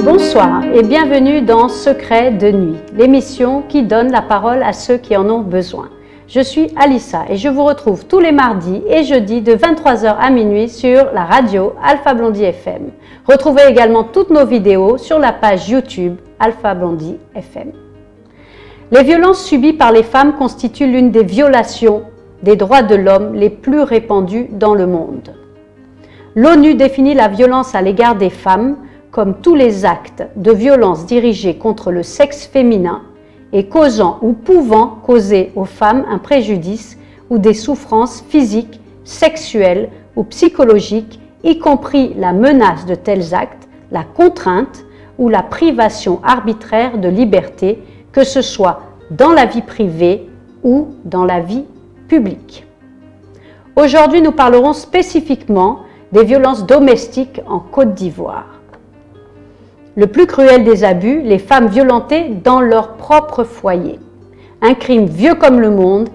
Bonsoir et bienvenue dans Secrets de nuit, l'émission qui donne la parole à ceux qui en ont besoin. Je suis Alissa et je vous retrouve tous les mardis et jeudis de 23 h à minuit sur la radio Alpha Blondie FM. Retrouvez également toutes nos vidéos sur la page YouTube Alpha Blondie FM. Les violences subies par les femmes constituent l'une des violations des droits de l'homme les plus répandues dans le monde. L'ONU définit la violence à l'égard des femmes comme tous les actes de violence dirigés contre le sexe féminin et causant ou pouvant causer aux femmes un préjudice ou des souffrances physiques, sexuelles ou psychologiques, y compris la menace de tels actes, la contrainte ou la privation arbitraire de liberté, que ce soit dans la vie privée ou dans la vie publique. Aujourd'hui, nous parlerons spécifiquement des violences domestiques en Côte d'Ivoire. Le plus cruel des abus, les femmes violentées dans leur propre foyer. Un crime vieux comme le monde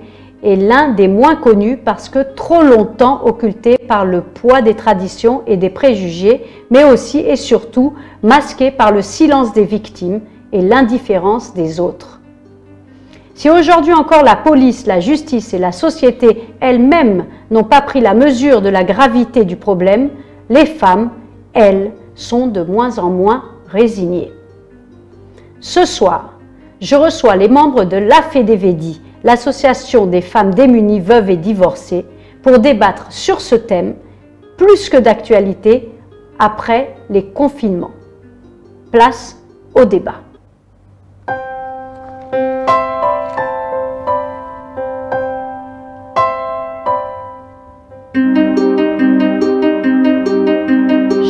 et l'un des moins connus parce que trop longtemps occulté par le poids des traditions et des préjugés, mais aussi et surtout masqué par le silence des victimes et l'indifférence des autres. Si aujourd'hui encore la police, la justice et la société elles-mêmes n'ont pas pris la mesure de la gravité du problème, les femmes, elles, sont de moins en moins résignées. Ce soir, je reçois les membres de l'AFEDEVEDI, l'association des femmes démunies, veuves et divorcées, pour débattre sur ce thème, plus que d'actualité, après les confinements. Place au débat.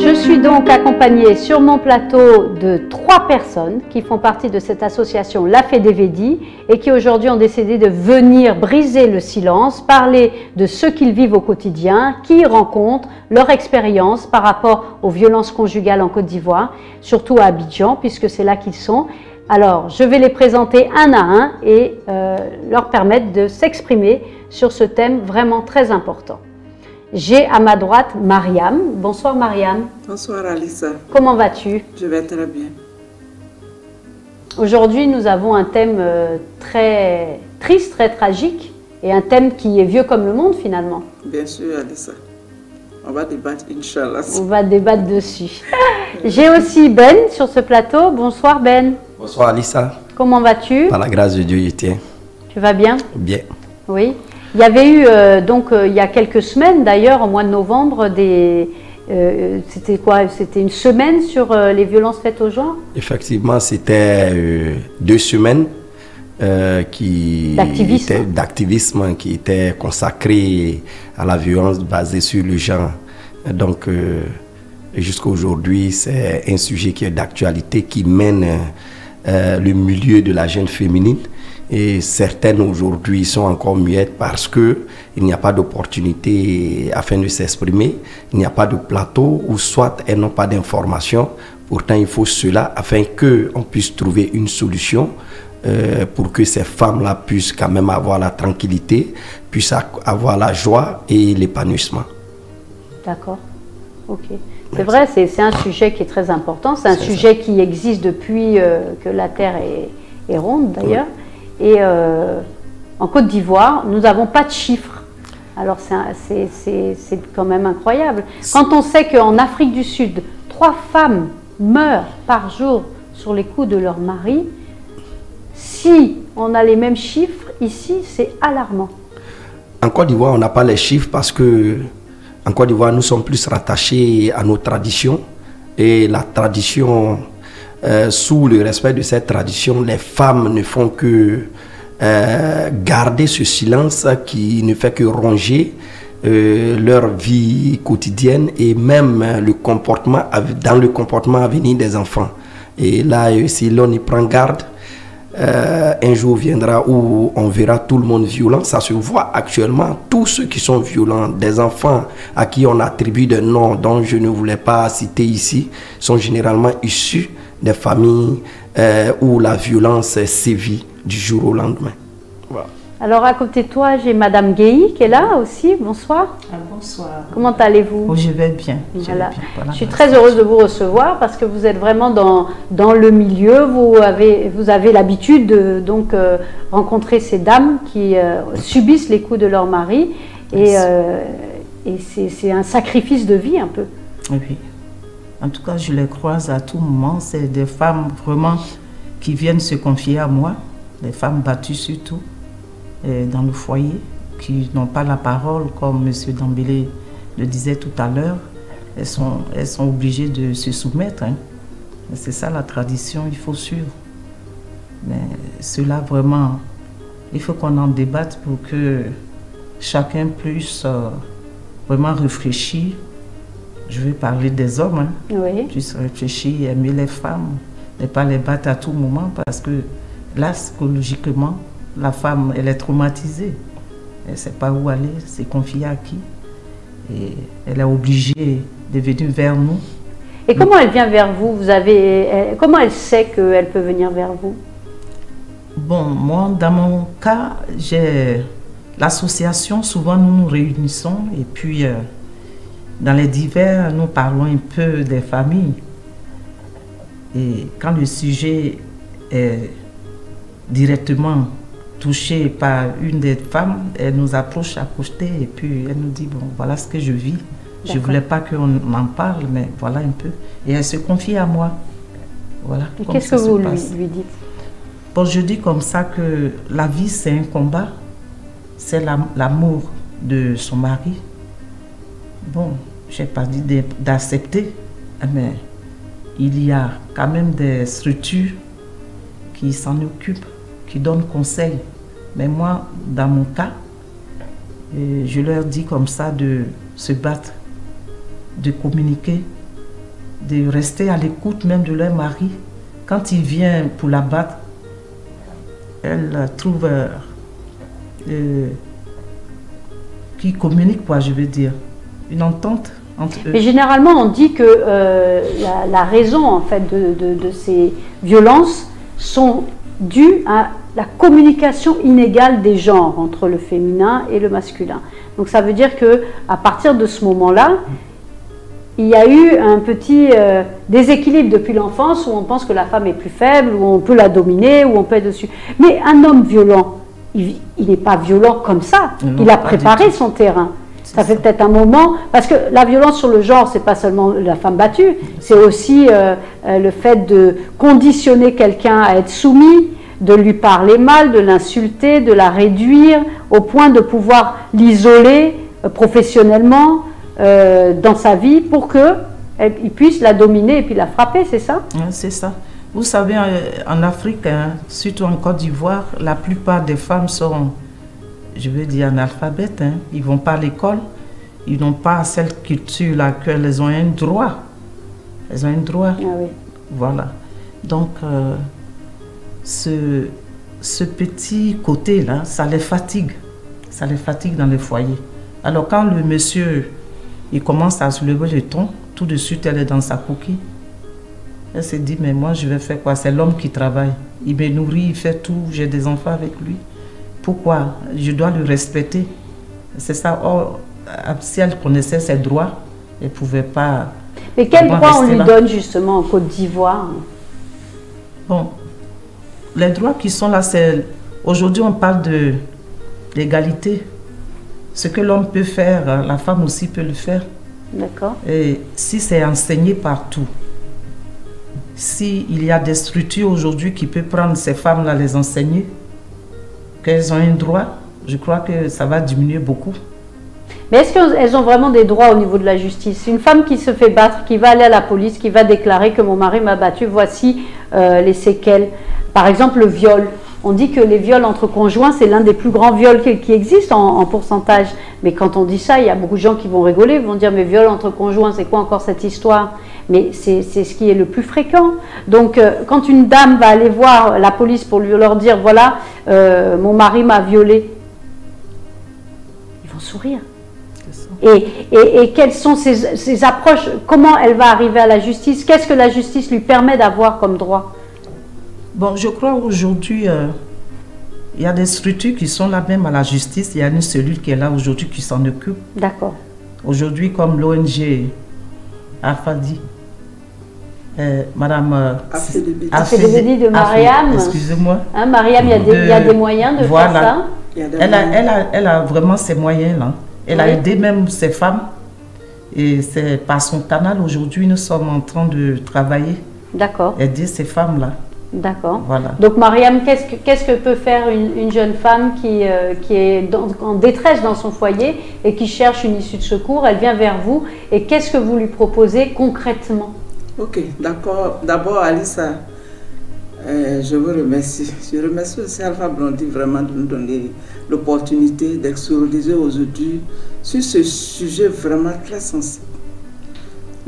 Je suis donc accompagnée sur mon plateau de 3 personnes qui font partie de cette association l'AFEDEVEDI et qui aujourd'hui ont décidé de venir briser le silence, parler de ce qu'ils vivent au quotidien, qui rencontrent, leur expérience par rapport aux violences conjugales en Côte d'Ivoire, surtout à Abidjan puisque c'est là qu'ils sont. Alors je vais les présenter un à un et leur permettre de s'exprimer sur ce thème vraiment très important. J'ai à ma droite Mariam. Bonsoir Mariam. Bonsoir Alissa. Comment vas-tu? Je vais très bien. Aujourd'hui, nous avons un thème très triste, très tragique et un thème qui est vieux comme le monde finalement. Bien sûr Alissa. On va débattre, Inch'Allah. On va débattre dessus. J'ai aussi Ben sur ce plateau. Bonsoir Ben. Bonsoir Alissa. Comment vas-tu? Par la grâce de Dieu, je tiens. Tu vas bien? Bien. Oui. Il y avait eu, il y a quelques semaines d'ailleurs, au mois de novembre, c'était quoi? C'était une semaine sur les violences faites aux genre? Effectivement, c'était 2 semaines d'activisme qui étaient consacrées à la violence basée sur le genre. Donc, jusqu'à aujourd'hui, c'est un sujet qui est d'actualité, qui mène le milieu de la jeune féminine. Et certaines aujourd'hui sont encore muettes parce qu'il n'y a pas d'opportunité afin de s'exprimer, il n'y a pas de plateau ou soit elles n'ont pas d'informations. Pourtant, il faut cela afin qu'on puisse trouver une solution pour que ces femmes-là puissent quand même avoir la tranquillité, puissent avoir la joie et l'épanouissement. D'accord, ok. C'est vrai, c'est un sujet qui est très important, c'est un sujet qui existe depuis que la Terre est ronde d'ailleurs. Oui. Et en Côte d'Ivoire, nous n'avons pas de chiffres. Alors c'est quand même incroyable. Quand on sait qu'en Afrique du Sud, 3 femmes meurent par jour sur les coups de leur mari, si on a les mêmes chiffres. Ici, c'est alarmant. En Côte d'Ivoire, on n'a pas les chiffres parce que en Côte d'Ivoire, nous sommes plus rattachés à nos traditions. Et la tradition, sous le respect de cette tradition, les femmes ne font que garder ce silence qui ne fait que ronger leur vie quotidienne et même dans le comportement à venir des enfants. Et là, si l'on y prend garde, un jour viendra où on verra tout le monde violent. Ça se voit actuellement, tous ceux qui sont violents, des enfants à qui on attribue des noms dont je ne voulais pas citer ici, sont généralement issus des familles où la violence sévit du jour au lendemain. Voilà. Alors à côté de toi, j'ai Madame Guéhi qui est là aussi. Bonsoir. Bonsoir. Comment allez-vous? Oh, je vais bien. Voilà. Je suis très heureuse de vous recevoir parce que vous êtes vraiment dans le milieu. Vous avez l'habitude de rencontrer ces dames qui subissent les coups de leur mari. Et c'est un sacrifice de vie un peu. Oui. En tout cas, je les croise à tout moment. C'est des femmes vraiment qui viennent se confier à moi. Des femmes battues surtout. Dans le foyer, qui n'ont pas la parole, comme M. Dambélé le disait tout à l'heure, elles sont obligées de se soumettre. Hein. C'est ça la tradition, il faut suivre. Mais cela vraiment, il faut qu'on en débatte pour que chacun puisse vraiment réfléchir. Je vais parler des hommes, hein, oui. Puisse réfléchir, aimer les femmes, ne pas les battre à tout moment parce que là, psychologiquement, la femme, elle est traumatisée. Elle ne sait pas où aller, c'est confié à qui. Et elle est obligée de venir vers nous. Et comment elle vient vers vous? Comment elle sait qu'elle peut venir vers vous? Bon, moi, dans mon cas, j'ai l'association. Souvent, nous nous réunissons. Et puis, dans les divers, nous parlons un peu des familles. Et quand le sujet est directement touchée par une des femmes, elle nous approche à côté et puis elle nous dit, bon, voilà ce que je vis. Je ne voulais pas qu'on en parle, mais voilà un peu. Et elle se confie à moi. Voilà. Qu'est-ce que vous lui dites? Bon, je dis comme ça que la vie, c'est un combat. C'est l'amour de son mari. Bon, je n'ai pas dit d'accepter, mais il y a quand même des structures qui s'en occupent, qui donnent conseil. Mais moi, dans mon cas, je leur dis comme ça de se battre, de communiquer, de rester à l'écoute même de leur mari. Quand il vient pour la battre, elle trouve qui communique, quoi, je veux dire, une entente entre eux. Mais généralement, on dit que la raison en fait de ces violences sont dues à la communication inégale des genres entre le féminin et le masculin. Donc ça veut dire que à partir de ce moment-là, il y a eu un petit déséquilibre depuis l'enfance où on pense que la femme est plus faible, où on peut la dominer, où on peut être dessus. Mais un homme violent, il n'est pas violent comme ça. Non, il a préparé son terrain. Ça fait peut-être un moment, parce que la violence sur le genre, c'est pas seulement la femme battue, c'est aussi le fait de conditionner quelqu'un à être soumis, de lui parler mal, de l'insulter, de la réduire, au point de pouvoir l'isoler professionnellement dans sa vie pour qu'il puisse la dominer et puis la frapper, c'est ça? C'est ça. Vous savez, en Afrique, hein, surtout en Côte d'Ivoire, la plupart des femmes sont, je veux dire, analphabètes. Hein. Ils ne vont pas à l'école. Ils n'ont pas cette culture-là qu'elles ont un droit. Elles ont un droit. Ah oui. Voilà. Donc, ce petit côté-là, ça les fatigue. Ça les fatigue dans le foyer. Alors, quand le monsieur, il commence à se lever le ton, tout de suite, elle est dans sa coquille. Elle se dit, mais moi, je vais faire quoi? C'est l'homme qui travaille. Il me nourrit, il fait tout. J'ai des enfants avec lui. Pourquoi? Je dois le respecter. C'est ça. Or, si elle connaissait ses droits, elle ne pouvait pas... Mais quel droit on lui donne justement en Côte d'Ivoire? Bon, les droits qui sont là, c'est... Aujourd'hui, on parle de l'égalité. Ce que l'homme peut faire, la femme aussi peut le faire. D'accord. Et si c'est enseigné partout, s'il y a des structures aujourd'hui qui peuvent prendre ces femmes-là, les enseigner, qu'elles ont un droit, je crois que ça va diminuer beaucoup. Mais est-ce qu'elles ont vraiment des droits au niveau de la justice? Une femme qui se fait battre, qui va aller à la police, qui va déclarer que mon mari m'a battu, voici les séquelles. Par exemple, le viol. On dit que les viols entre conjoints, c'est l'un des plus grands viols qui existent en pourcentage. Mais quand on dit ça, il y a beaucoup de gens qui vont rigoler, vont dire mais viol entre conjoints, c'est quoi encore cette histoire? Mais c'est ce qui est le plus fréquent. Donc quand une dame va aller voir la police pour leur dire voilà, mon mari m'a violée, ils vont sourire. Et quelles sont ses approches? Comment elle va arriver à la justice? Qu'est-ce que la justice lui permet d'avoir comme droit? Bon, je crois aujourd'hui, il y a des structures qui sont là même à la justice. Il y a une cellule qui est là aujourd'hui qui s'en occupe. D'accord. Aujourd'hui, comme l'ONG Afadi, Madame Afedi de Mariam. Excusez-moi. Hein, Mariam, il y a des moyens de faire ça. Elle a vraiment ces moyens-là. Elle a aidé même ces femmes. Et c'est par son canal aujourd'hui, nous sommes en train de travailler. D'accord. Aider ces femmes-là. D'accord. Voilà. Donc Mariam, qu'est-ce que peut faire une jeune femme qui est en détresse dans son foyer et qui cherche une issue de secours? Elle vient vers vous et qu'est-ce que vous lui proposez concrètement? Ok, d'accord. D'abord, Alissa, je vous remercie. Je remercie aussi Alpha Blondy vraiment de nous donner l'opportunité d'exordiser aujourd'hui sur ce sujet vraiment très sensible.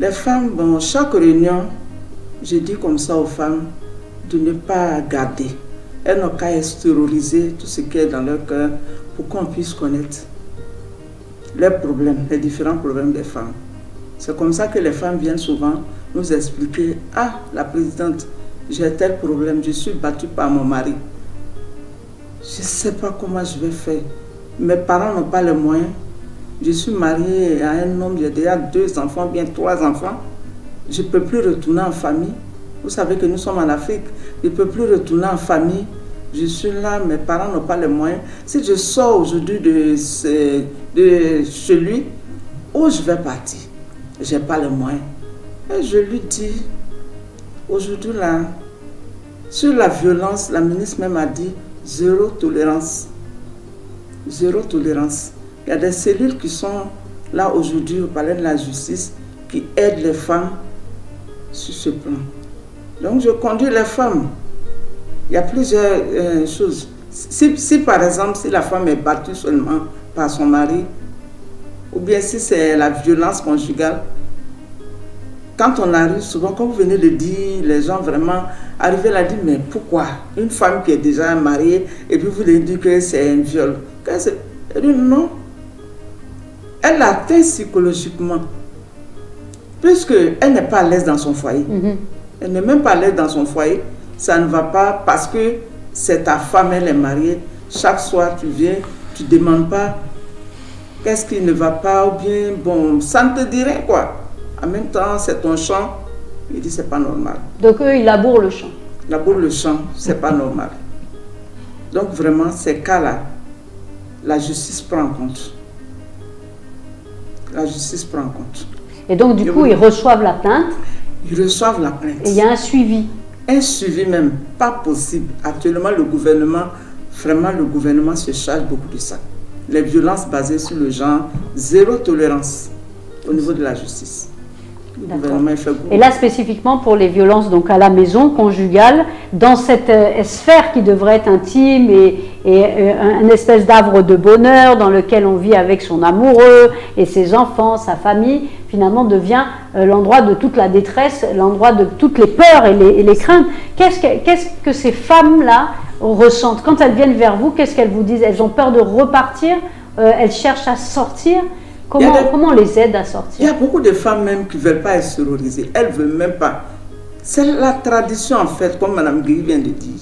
Les femmes, bon, chaque réunion, je dis comme ça aux femmes, de ne pas garder. Elles n'ont qu'à extérioriser tout ce qui est dans leur cœur pour qu'on puisse connaître leurs problèmes, les différents problèmes des femmes. C'est comme ça que les femmes viennent souvent nous expliquer « Ah, la présidente, j'ai tel problème, je suis battue par mon mari. Je ne sais pas comment je vais faire. Mes parents n'ont pas les moyens. Je suis mariée à un homme, j'ai déjà 2 enfants, bien 3 enfants. Je ne peux plus retourner en famille. Vous savez que nous sommes en Afrique. Je ne peux plus retourner en famille. Je suis là, mes parents n'ont pas les moyens. Si je sors aujourd'hui de chez lui, où je vais partir? Je n'ai pas les moyens. Et je lui dis, aujourd'hui là, sur la violence, la ministre même a dit, 0 tolérance. 0 tolérance. Il y a des cellules qui sont là aujourd'hui au palais de la justice qui aident les femmes sur ce plan. Donc je conduis les femmes. Il y a plusieurs choses. Si par exemple, si la femme est battue seulement par son mari, ou bien si c'est la violence conjugale, quand on arrive, souvent, comme vous venez de dire, les gens vraiment arrivent à dire, mais pourquoi une femme qui est déjà mariée, et puis vous lui dites que c'est un viol? Elle dit non. Elle l'atteint psychologiquement, puisqu'elle n'est pas à l'aise dans son foyer. Elle n'est même pas à l'aise dans son foyer. Ça ne va pas parce que c'est ta femme, elle est mariée. Chaque soir, tu viens, tu ne demandes pas qu'est-ce qui ne va pas, ou bien, bon, ça ne te dirait quoi. En même temps, c'est ton champ. Il dit, c'est pas normal. Donc eux, ils labourent le champ. Labourent le champ, c'est pas normal. Donc vraiment, ces cas-là, la justice prend en compte. La justice prend en compte. Et donc, du coup, ils reçoivent la plainte. Ils reçoivent la plainte. Et il y a un suivi. Un suivi même, pas possible. Actuellement, le gouvernement, vraiment, le gouvernement se charge beaucoup de ça. Les violences basées sur le genre, 0 tolérance au niveau de la justice. Le gouvernement fait beaucoup. Et là, spécifiquement pour les violences donc à la maison, conjugales, dans cette sphère qui devrait être intime et une espèce d'havre de bonheur dans lequel on vit avec son amoureux et ses enfants, sa famille, finalement devient l'endroit de toute la détresse, l'endroit de toutes les peurs et les craintes. Qu'est-ce que ces femmes-là ressentent? Quand elles viennent vers vous, qu'est-ce qu'elles vous disent? Elles ont peur de repartir? Elles cherchent à sortir? Comment on les aide à sortir? Il y a beaucoup de femmes même qui ne veulent pas être sororisées. Elles ne veulent même pas. C'est la tradition en fait, comme Mme Guy vient de dire.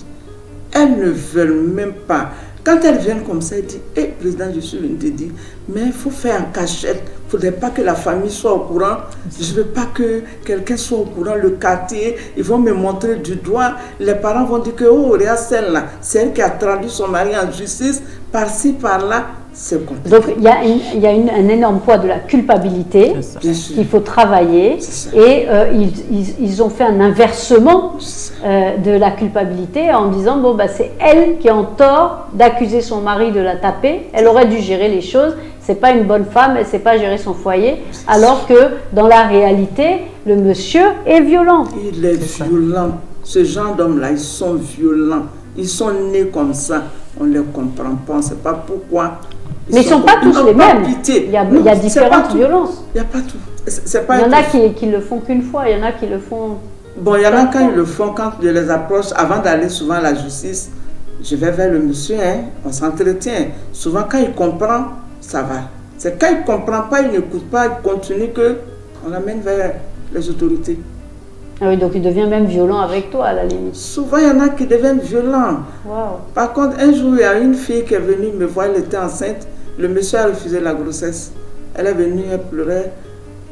Elles ne veulent même pas. Quand elles viennent comme ça, elles disent, hé, président, je suis venue te dire, mais il faut faire en cachette. Il ne faudrait pas que la famille soit au courant. Je ne veux pas que quelqu'un soit au courant, le quartier. Ils vont me montrer du doigt. Les parents vont dire que, oh, regarde celle-là. C'est elle qui a traduit son mari en justice, par-ci, par-là. c'est compliqué. Donc il y a un énorme poids de la culpabilité qu'il faut travailler et ils ont fait un inversement de la culpabilité en disant bon bah c'est elle qui est en tort d'accuser son mari de la taper, elle aurait dû gérer les choses, c'est pas une bonne femme, elle sait pas gérer son foyer, alors que dans la réalité le monsieur est violent. Il est violent. Ce genre d'hommes-là, ils sont violents. Ils sont nés comme ça. On ne les comprend pas. On ne sait pas pourquoi. Mais ils ne sont pas tous les mêmes. Il y a différentes violences. Il n'y a pas tout. Il y en a qui le font qu'une fois. Il y en a qui le font... Bon, il y en a quand ils le font, quand je les approche, avant d'aller souvent à la justice, je vais vers le monsieur, hein, on s'entretient. Souvent, quand il comprend, ça va. C'est quand il ne comprend pas, il n'écoute pas, il continue qu'on l'amène vers les autorités. Ah oui, donc il devient même violent avec toi à la limite. Souvent, il y en a qui deviennent violents. Wow. Par contre, un jour, il y a une fille qui est venue me voir, elle était enceinte. Le monsieur a refusé la grossesse. Elle est venue, elle pleurait.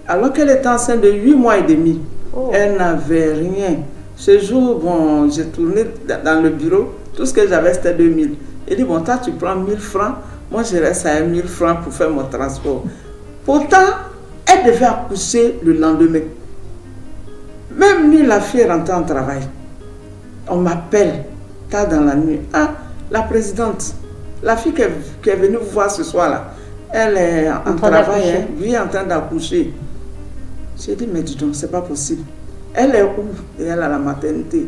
Alors qu'elle était enceinte de 8 mois et demi. Oh. Elle n'avait rien. Ce jour, bon, j'ai tourné dans le bureau. Tout ce que j'avais, c'était 2000. Il dit, bon, toi, tu prends 1000 francs. Moi, je reste à 1000 francs pour faire mon transport. Pourtant, elle devait accoucher le lendemain. Même nuit, la fille est rentrée en travail. On m'appelle tard dans la nuit. Ah, la présidente, la fille qui est venue vous voir ce soir-là, elle est en travail, hein, lui est en train d'accoucher. J'ai dit, mais dis donc, c'est pas possible. Elle est où? Et elle est à la maternité.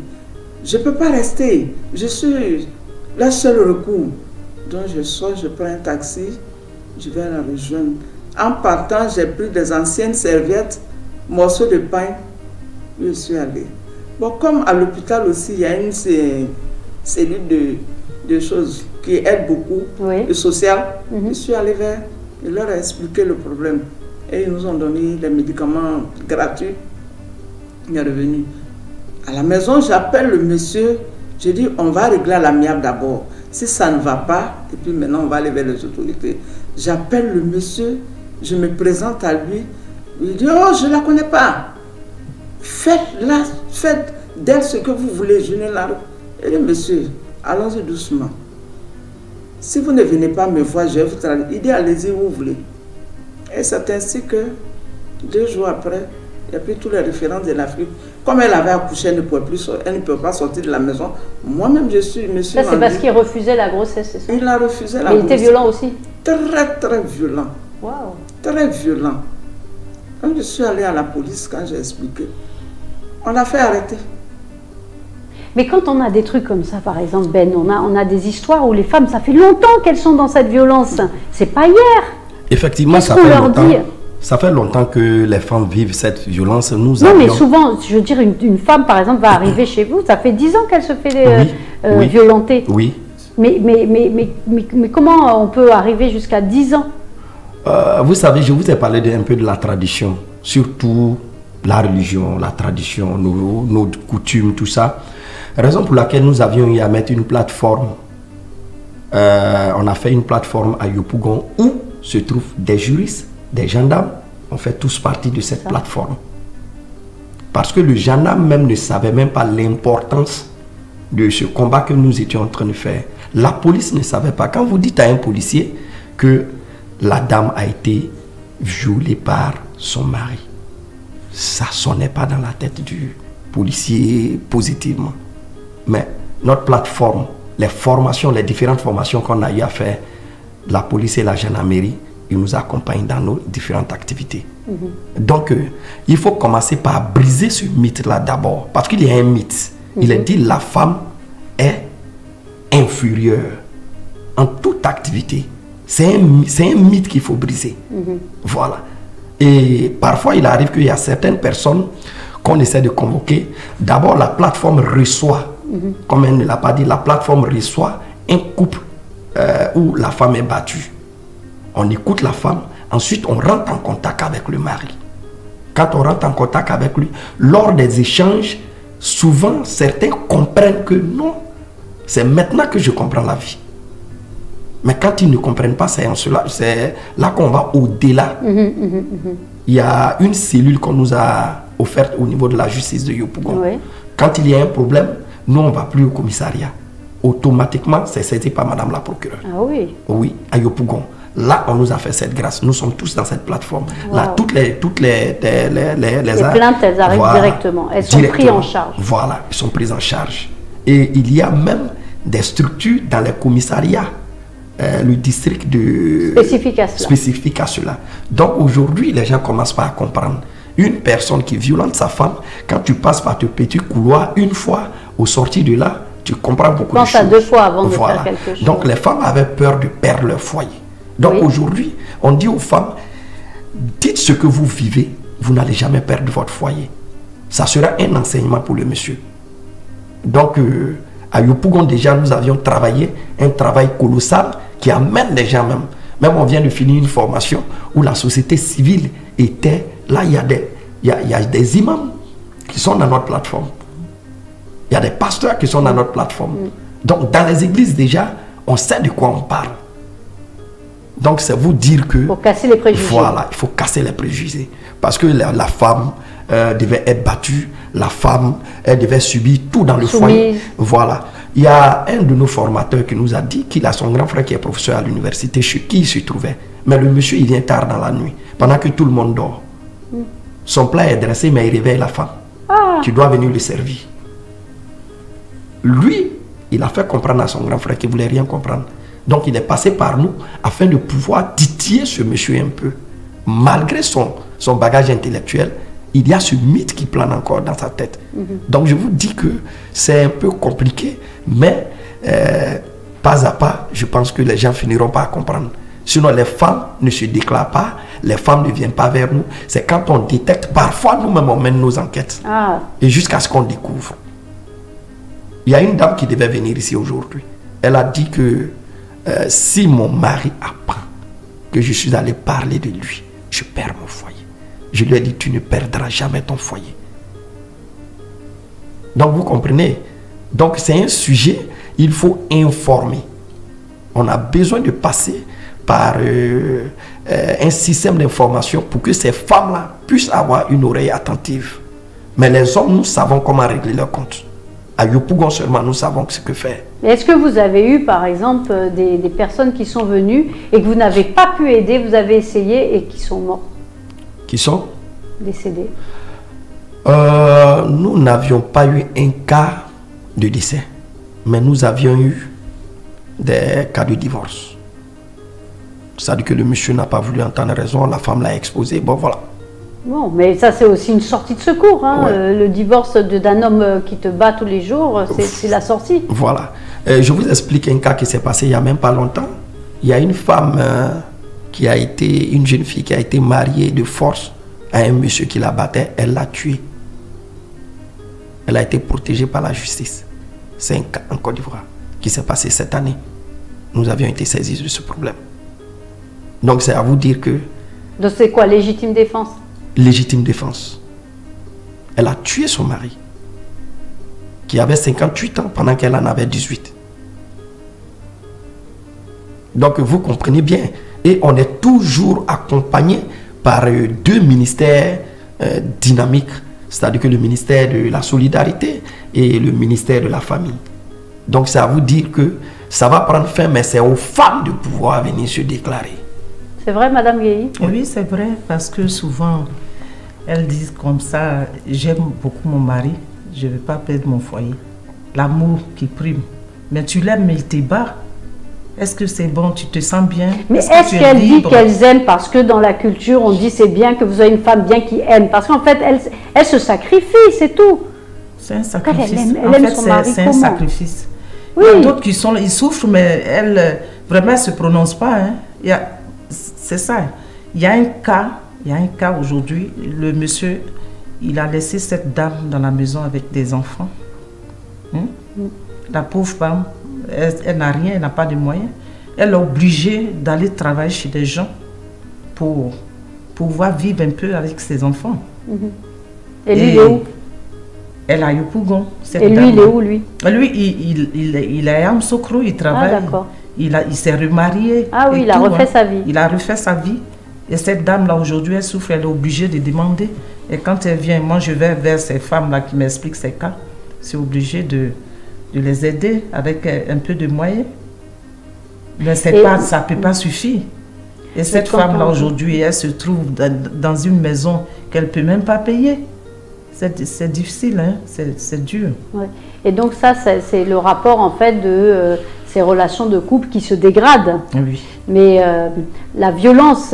Je ne peux pas rester. Je suis le seul recours. Donc je sors, je prends un taxi, je vais la rejoindre. En partant, j'ai pris des anciennes serviettes, morceaux de pain. Je suis allée. Bon, comme à l'hôpital aussi, il y a une cellule de choses qui aide beaucoup, oui. Le social. Je suis allée vers, je leur ai expliqué le problème. Et ils nous ont donné les médicaments gratuits. Il est revenu. À la maison, j'appelle le monsieur. Je dis, on va régler à l'amiable d'abord. Si ça ne va pas, et puis maintenant on va aller vers les autorités. J'appelle le monsieur, je me présente à lui. Il dit, oh, je ne la connais pas. Faites d'elle ce que vous voulez, je ne la... Et dit, monsieur, allons-y doucement. Si vous ne venez pas me voir, je vais vous traduire. Il dit, allez-y où vous voulez. Et c'est ainsi que, 2 jours après, il y a pris tous les références de l'Afrique. Comme elle avait accouché, elle ne peut pas sortir de la maison. Moi-même, je suis... Ça, c'est parce qu'il refusait la grossesse, c'est ça? Il a refusé la grossesse. Mais il était violent aussi? Très, très violent. Wow. Très violent. Quand je suis allée à la police, quand j'ai expliqué, on l'a fait arrêter. Mais quand on a des trucs comme ça, par exemple, Ben, on a des histoires où les femmes, ça fait longtemps qu'elles sont dans cette violence. C'est pas hier. Effectivement, ça fait longtemps. Ça fait longtemps que les femmes vivent cette violence. Non, mais souvent, je veux dire, une femme, par exemple, va arriver chez vous, ça fait 10 ans qu'elle se fait violenter. Oui. Mais comment on peut arriver jusqu'à 10 ans? Vous savez, je vous ai parlé un peu de la tradition, surtout la religion, la tradition, nos coutumes, tout ça. Raison pour laquelle nous avions eu à mettre une plateforme. On a fait une plateforme à Yopougon où se trouvent des juristes, des gendarmes. On fait tous partie de cette plateforme. Parce que le gendarme même ne savait même pas l'importance de ce combat que nous étions en train de faire. La police ne savait pas. Quand vous dites à un policier que la dame a été violée par son mari, ça ne sonnait pas dans la tête du policier positivement. Mais notre plateforme, les formations, les différentes formations qu'on a eu à faire, la police et la gendarmerie, ils nous accompagnent dans nos différentes activités. Donc, il faut commencer par briser ce mythe-là d'abord. Parce qu'il y a un mythe. Il est dit la femme est inférieure en toute activité. C'est un mythe qu'il faut briser. Voilà. Et parfois, il arrive qu'il y a certaines personnes qu'on essaie de convoquer. D'abord, la plateforme reçoit, comme elle ne l'a pas dit, la plateforme reçoit un couple où la femme est battue. On écoute la femme, ensuite on rentre en contact avec le mari. Quand on rentre en contact avec lui, lors des échanges, souvent certains comprennent que non, c'est maintenant que je comprends la vie. Mais quand ils ne comprennent pas, c'est là qu'on va au-delà. Il y a une cellule qu'on nous a offerte au niveau de la justice de Yopougon. Oui. Quand il y a un problème, nous on ne va plus au commissariat. Automatiquement, c'est saisi par madame la procureure. Ah oui? Oui, à Yopougon. Là, on nous a fait cette grâce. Nous sommes tous dans cette plateforme. Wow. Là, toutes les plaintes, elles arrivent directement. Elles sont prises en charge. Voilà, elles sont prises en charge. Et il y a même des structures dans les commissariats, le district de... spécifique à cela. Donc aujourd'hui, les gens commencent pas à comprendre. Une personne qui violente sa femme, quand tu passes par ce petit couloir, une fois, au sortir de là, tu comprends beaucoup de choses. Pense à 2 fois avant de faire quelque chose. Donc les femmes avaient peur de perdre leur foyer. Donc aujourd'hui, on dit aux femmes, dites ce que vous vivez, vous n'allez jamais perdre votre foyer. Ça sera un enseignement pour le monsieur. Donc à Yopougon déjà, nous avions travaillé un travail colossal qui amène les gens même. Même on vient de finir une formation où la société civile était... Là, il y a des imams qui sont dans notre plateforme. Il y a des pasteurs qui sont dans notre plateforme. Donc dans les églises déjà, on sait de quoi on parle. Donc c'est vous dire que... Il faut casser les préjugés. Voilà, il faut casser les préjugés. Parce que la femme devait être battue, la femme, elle devait subir tout dans le foyer. Voilà. Il y a un de nos formateurs qui nous a dit qu'il a son grand frère qui est professeur à l'université, chez qui il se trouvait. Mais le monsieur, il vient tard dans la nuit, pendant que tout le monde dort. Son plat est dressé, mais il réveille la femme. Tu dois venir le servir. Lui, il a fait comprendre à son grand frère qu'il ne voulait rien comprendre. Donc il est passé par nous afin de pouvoir titiller ce monsieur un peu. Malgré son bagage intellectuel, il y a ce mythe qui plane encore dans sa tête. Donc je vous dis que c'est un peu compliqué, mais pas à pas, je pense que les gens finiront par comprendre. Sinon les femmes ne se déclarent pas, les femmes ne viennent pas vers nous. C'est quand on détecte, parfois nous-mêmes on mène nos enquêtes. Et jusqu'à ce qu'on découvre. Il y a une dame qui devait venir ici aujourd'hui. Elle a dit que si mon mari apprend que je suis allé parler de lui, je perds mon foyer. Je lui ai dit, tu ne perdras jamais ton foyer. Donc vous comprenez. Donc c'est un sujet, il faut informer. On a besoin de passer par un système d'information pour que ces femmes-là puissent avoir une oreille attentive. Mais les hommes, nous savons comment régler leurs comptes. À Yopougon seulement, nous savons ce que faire. Est-ce que vous avez eu, par exemple, des personnes qui sont venues et que vous n'avez pas pu aider, vous avez essayé et qui sont morts? Qui sont décédés? Nous n'avions pas eu un cas de décès, mais nous avions eu des cas de divorce. C'est-à-dire que le monsieur n'a pas voulu entendre raison, la femme l'a exposé, bon voilà. Bon, mais ça c'est aussi une sortie de secours, hein. Le divorce d'un homme qui te bat tous les jours, c'est la sortie. Voilà. Je vous explique un cas qui s'est passé il n'y a même pas longtemps. Il y a une femme une jeune fille qui a été mariée de force à un monsieur qui la battait, elle l'a tuée. Elle a été protégée par la justice. C'est un cas en Côte d'Ivoire qui s'est passé cette année. Nous avions été saisis de ce problème. Donc c'est à vous dire que... Donc c'est quoi, légitime défense? Légitime défense. Elle a tué son mari, qui avait 58 ans pendant qu'elle en avait 18. Donc vous comprenez bien. Et on est toujours accompagné par 2 ministères dynamiques, c'est-à-dire que le ministère de la solidarité et le ministère de la famille. Donc c'est à vous dire que ça va prendre fin, mais c'est aux femmes de pouvoir venir se déclarer. C'est vrai, Madame Guéhi? Oui, c'est vrai, parce que souvent, elles disent comme ça, j'aime beaucoup mon mari, je ne veux pas perdre mon foyer. L'amour qui prime. Mais tu l'aimes, mais il te bat. Est-ce que c'est bon, tu te sens bien? Mais est-ce qu'elle dit qu'elles aiment parce que dans la culture, on dit c'est bien que vous ayez une femme bien qui aime? Parce qu'en fait, elle se sacrifie, c'est tout. C'est un sacrifice. Elle aime son mari, c'est un sacrifice. Oui. Il y a d'autres qui sont, ils souffrent, mais elles, vraiment, ne se prononcent pas. Hein. C'est ça. Il y a un cas aujourd'hui, le monsieur, il a laissé cette dame dans la maison avec des enfants. La pauvre femme, elle n'a rien, elle n'a pas de moyens. Elle est obligée d'aller travailler chez des gens pour pouvoir vivre un peu avec ses enfants. Et lui, il est où? Elle a Yopougon. Et lui, il est où, lui? Lui, il est à Amsokro, il travaille. Ah, d'accord. Il s'est remarié. Ah oui, il a refait sa vie. Il a refait sa vie. Et cette dame-là, aujourd'hui, elle souffre, elle est obligée de demander. Et quand elle vient, moi, je vais vers ces femmes-là qui m'expliquent ces cas. C'est obligé de les aider avec un peu de moyens. Mais ça ne peut pas suffire. Et cette femme-là, aujourd'hui, elle se trouve dans une maison qu'elle ne peut même pas payer. C'est difficile, hein? C'est dur. Ouais. Et donc ça, c'est le rapport en fait de ces relations de couple qui se dégradent. Oui. Mais la violence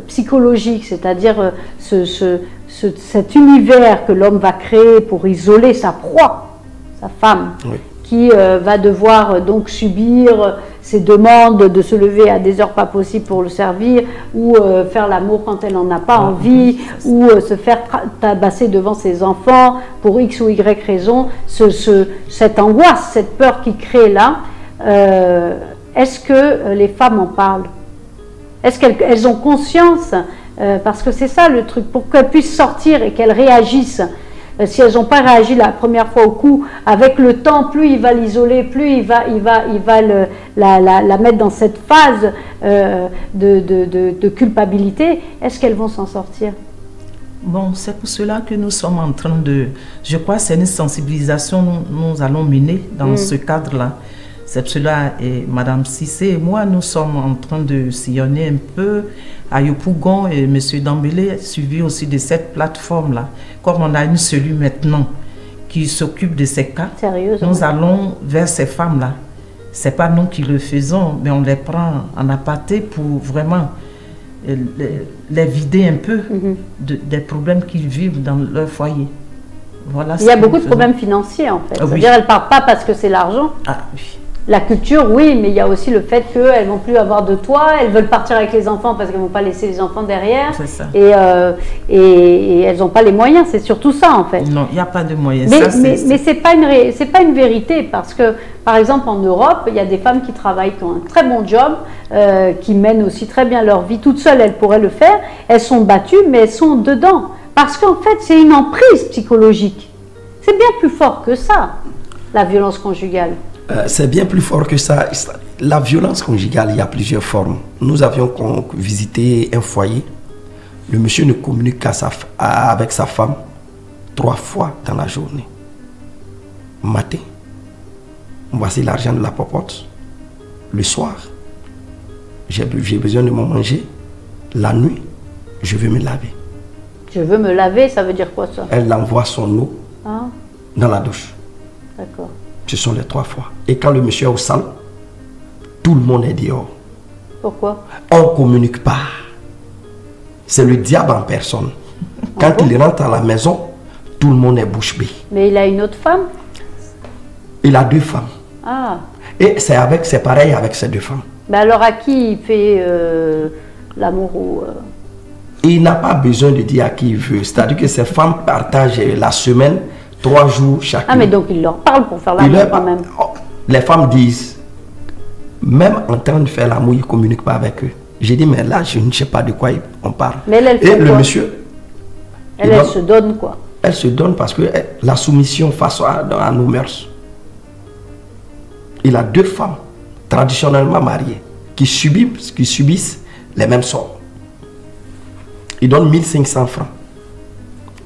psychologique, c'est-à-dire cet univers que l'homme va créer pour isoler sa proie, sa femme, oui, qui va devoir donc subir ses demandes de se lever à des heures pas possibles pour le servir, ou faire l'amour quand elle n'en a pas envie, ou se faire tabasser devant ses enfants pour X ou Y raison, cette angoisse, cette peur qu'il crée là, est-ce que les femmes en parlent? Est-ce qu'elles ont conscience? Parce que c'est ça le truc, pour qu'elles puissent sortir et qu'elles réagissent. Si elles n'ont pas réagi la première fois au coup, avec le temps, plus il va l'isoler, plus il va la mettre dans cette phase de culpabilité, est-ce qu'elles vont s'en sortir? Bon, c'est pour cela que nous sommes en train de... Je crois que c'est une sensibilisation que nous allons mener dans ce cadre-là. C'est cela, et Mme Cissé et moi, nous sommes en train de sillonner un peu à Yopougon, et M. Dambélé suivi aussi de cette plateforme-là. Comme on a une cellule maintenant qui s'occupe de ces cas, nous allons vers ces femmes-là. Ce n'est pas nous qui le faisons, mais on les prend en aparté pour vraiment les vider un peu des problèmes qu'ils vivent dans leur foyer. Voilà. Il y a beaucoup de problèmes financiers en fait. C'est-à-dire qu'elles ne partent pas parce que c'est l'argent. Ah oui. La culture, oui, mais il y a aussi le fait qu'elles ne vont plus avoir de toit, elles veulent partir avec les enfants parce qu'elles ne vont pas laisser les enfants derrière. C'est ça. Et elles n'ont pas les moyens, c'est surtout ça en fait. Non, il n'y a pas de moyens. Mais ce n'est pas une vérité, parce que, par exemple, en Europe, il y a des femmes qui travaillent, qui ont un très bon job, qui mènent aussi très bien leur vie. Toutes seules, elles pourraient le faire. Elles sont battues, mais elles sont dedans. Parce qu'en fait, c'est une emprise psychologique. C'est bien plus fort que ça, la violence conjugale. C'est bien plus fort que ça. La violence conjugale, il y a plusieurs formes. Nous avions visité un foyer. Le monsieur ne communique avec sa femme 3 fois dans la journée. Matin, voici l'argent de la popote. Le soir, j'ai besoin de me manger. La nuit, je veux me laver. Je veux me laver, ça veut dire quoi ça? Elle envoie son eau dans la douche. D'accord. Ce sont les 3 fois. Et quand le monsieur est au salon, tout le monde est dehors. Pourquoi? On ne communique pas. C'est le diable en personne. Quand il rentre à la maison, tout le monde est bouche bée. Mais il a une autre femme? Il a 2 femmes. Ah. Et c'est pareil avec ces 2 femmes. Mais alors à qui il fait l'amour Il n'a pas besoin de dire à qui il veut. C'est-à-dire que ces femmes partagent la semaine 3 jours chacune. Ah mais donc il leur parle pour faire l'amour quand même. Les femmes disent, même en train de faire l'amour, ils ne communiquent pas avec eux. J'ai dit, mais là, je ne sais pas de quoi on parle. Mais elle fait le quoi? monsieur... Elle se donne quoi? Elle se donne parce que la soumission face à nos mœurs. Il a 2 femmes, traditionnellement mariées, qui subissent les mêmes sorts. Il donne 1500 francs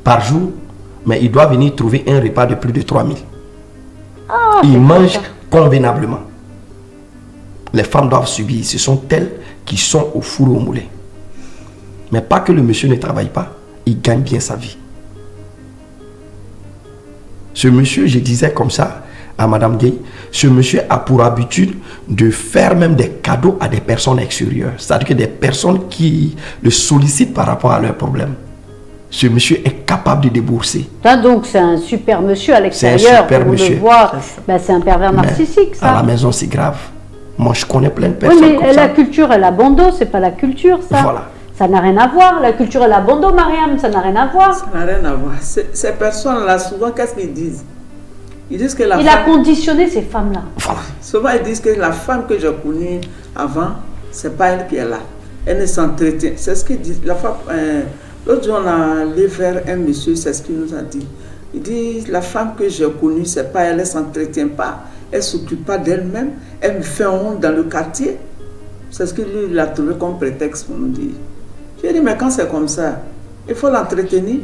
par jour, mais il doit venir trouver un repas de plus de 3000. Ah, il mange convenablement. Les femmes doivent subir. Ce sont elles qui sont au four au moulin. Mais pas que le monsieur ne travaille pas. Il gagne bien sa vie. Ce monsieur, je disais comme ça à Madame Gay, ce monsieur a pour habitude de faire même des cadeaux à des personnes extérieures. C'est-à-dire que des personnes qui le sollicitent par rapport à leurs problèmes. Ce monsieur est capable de débourser. Ça, donc c'est un super monsieur à l'extérieur. C'est un super monsieur. C'est un pervers narcissique, ça. À la maison, c'est grave. Moi, je connais plein de personnes. Oui, mais la culture et l'abandon, c'est pas la culture, ça. Voilà. Ça n'a rien à voir. La culture et l'abandon, Mariam, ça n'a rien à voir. Ça n'a rien à voir. Ces personnes-là, souvent, qu'est-ce qu'ils disent? Ils disent que il a conditionné ces femmes-là. Voilà. Souvent, ils disent que la femme que j'ai connue avant, c'est pas elle qui est là. Elle ne s'entretient. C'est ce qu'ils disent. L'autre jour, on a allé vers un monsieur, c'est ce qu'il nous a dit. Il dit, la femme que j'ai connue, c'est pas elle ne s'entretient pas. Elle ne s'occupe pas d'elle-même. Elle me fait honte dans le quartier. C'est ce qu'il a trouvé comme prétexte pour nous dire. J'ai dit, mais quand c'est comme ça, il faut l'entretenir.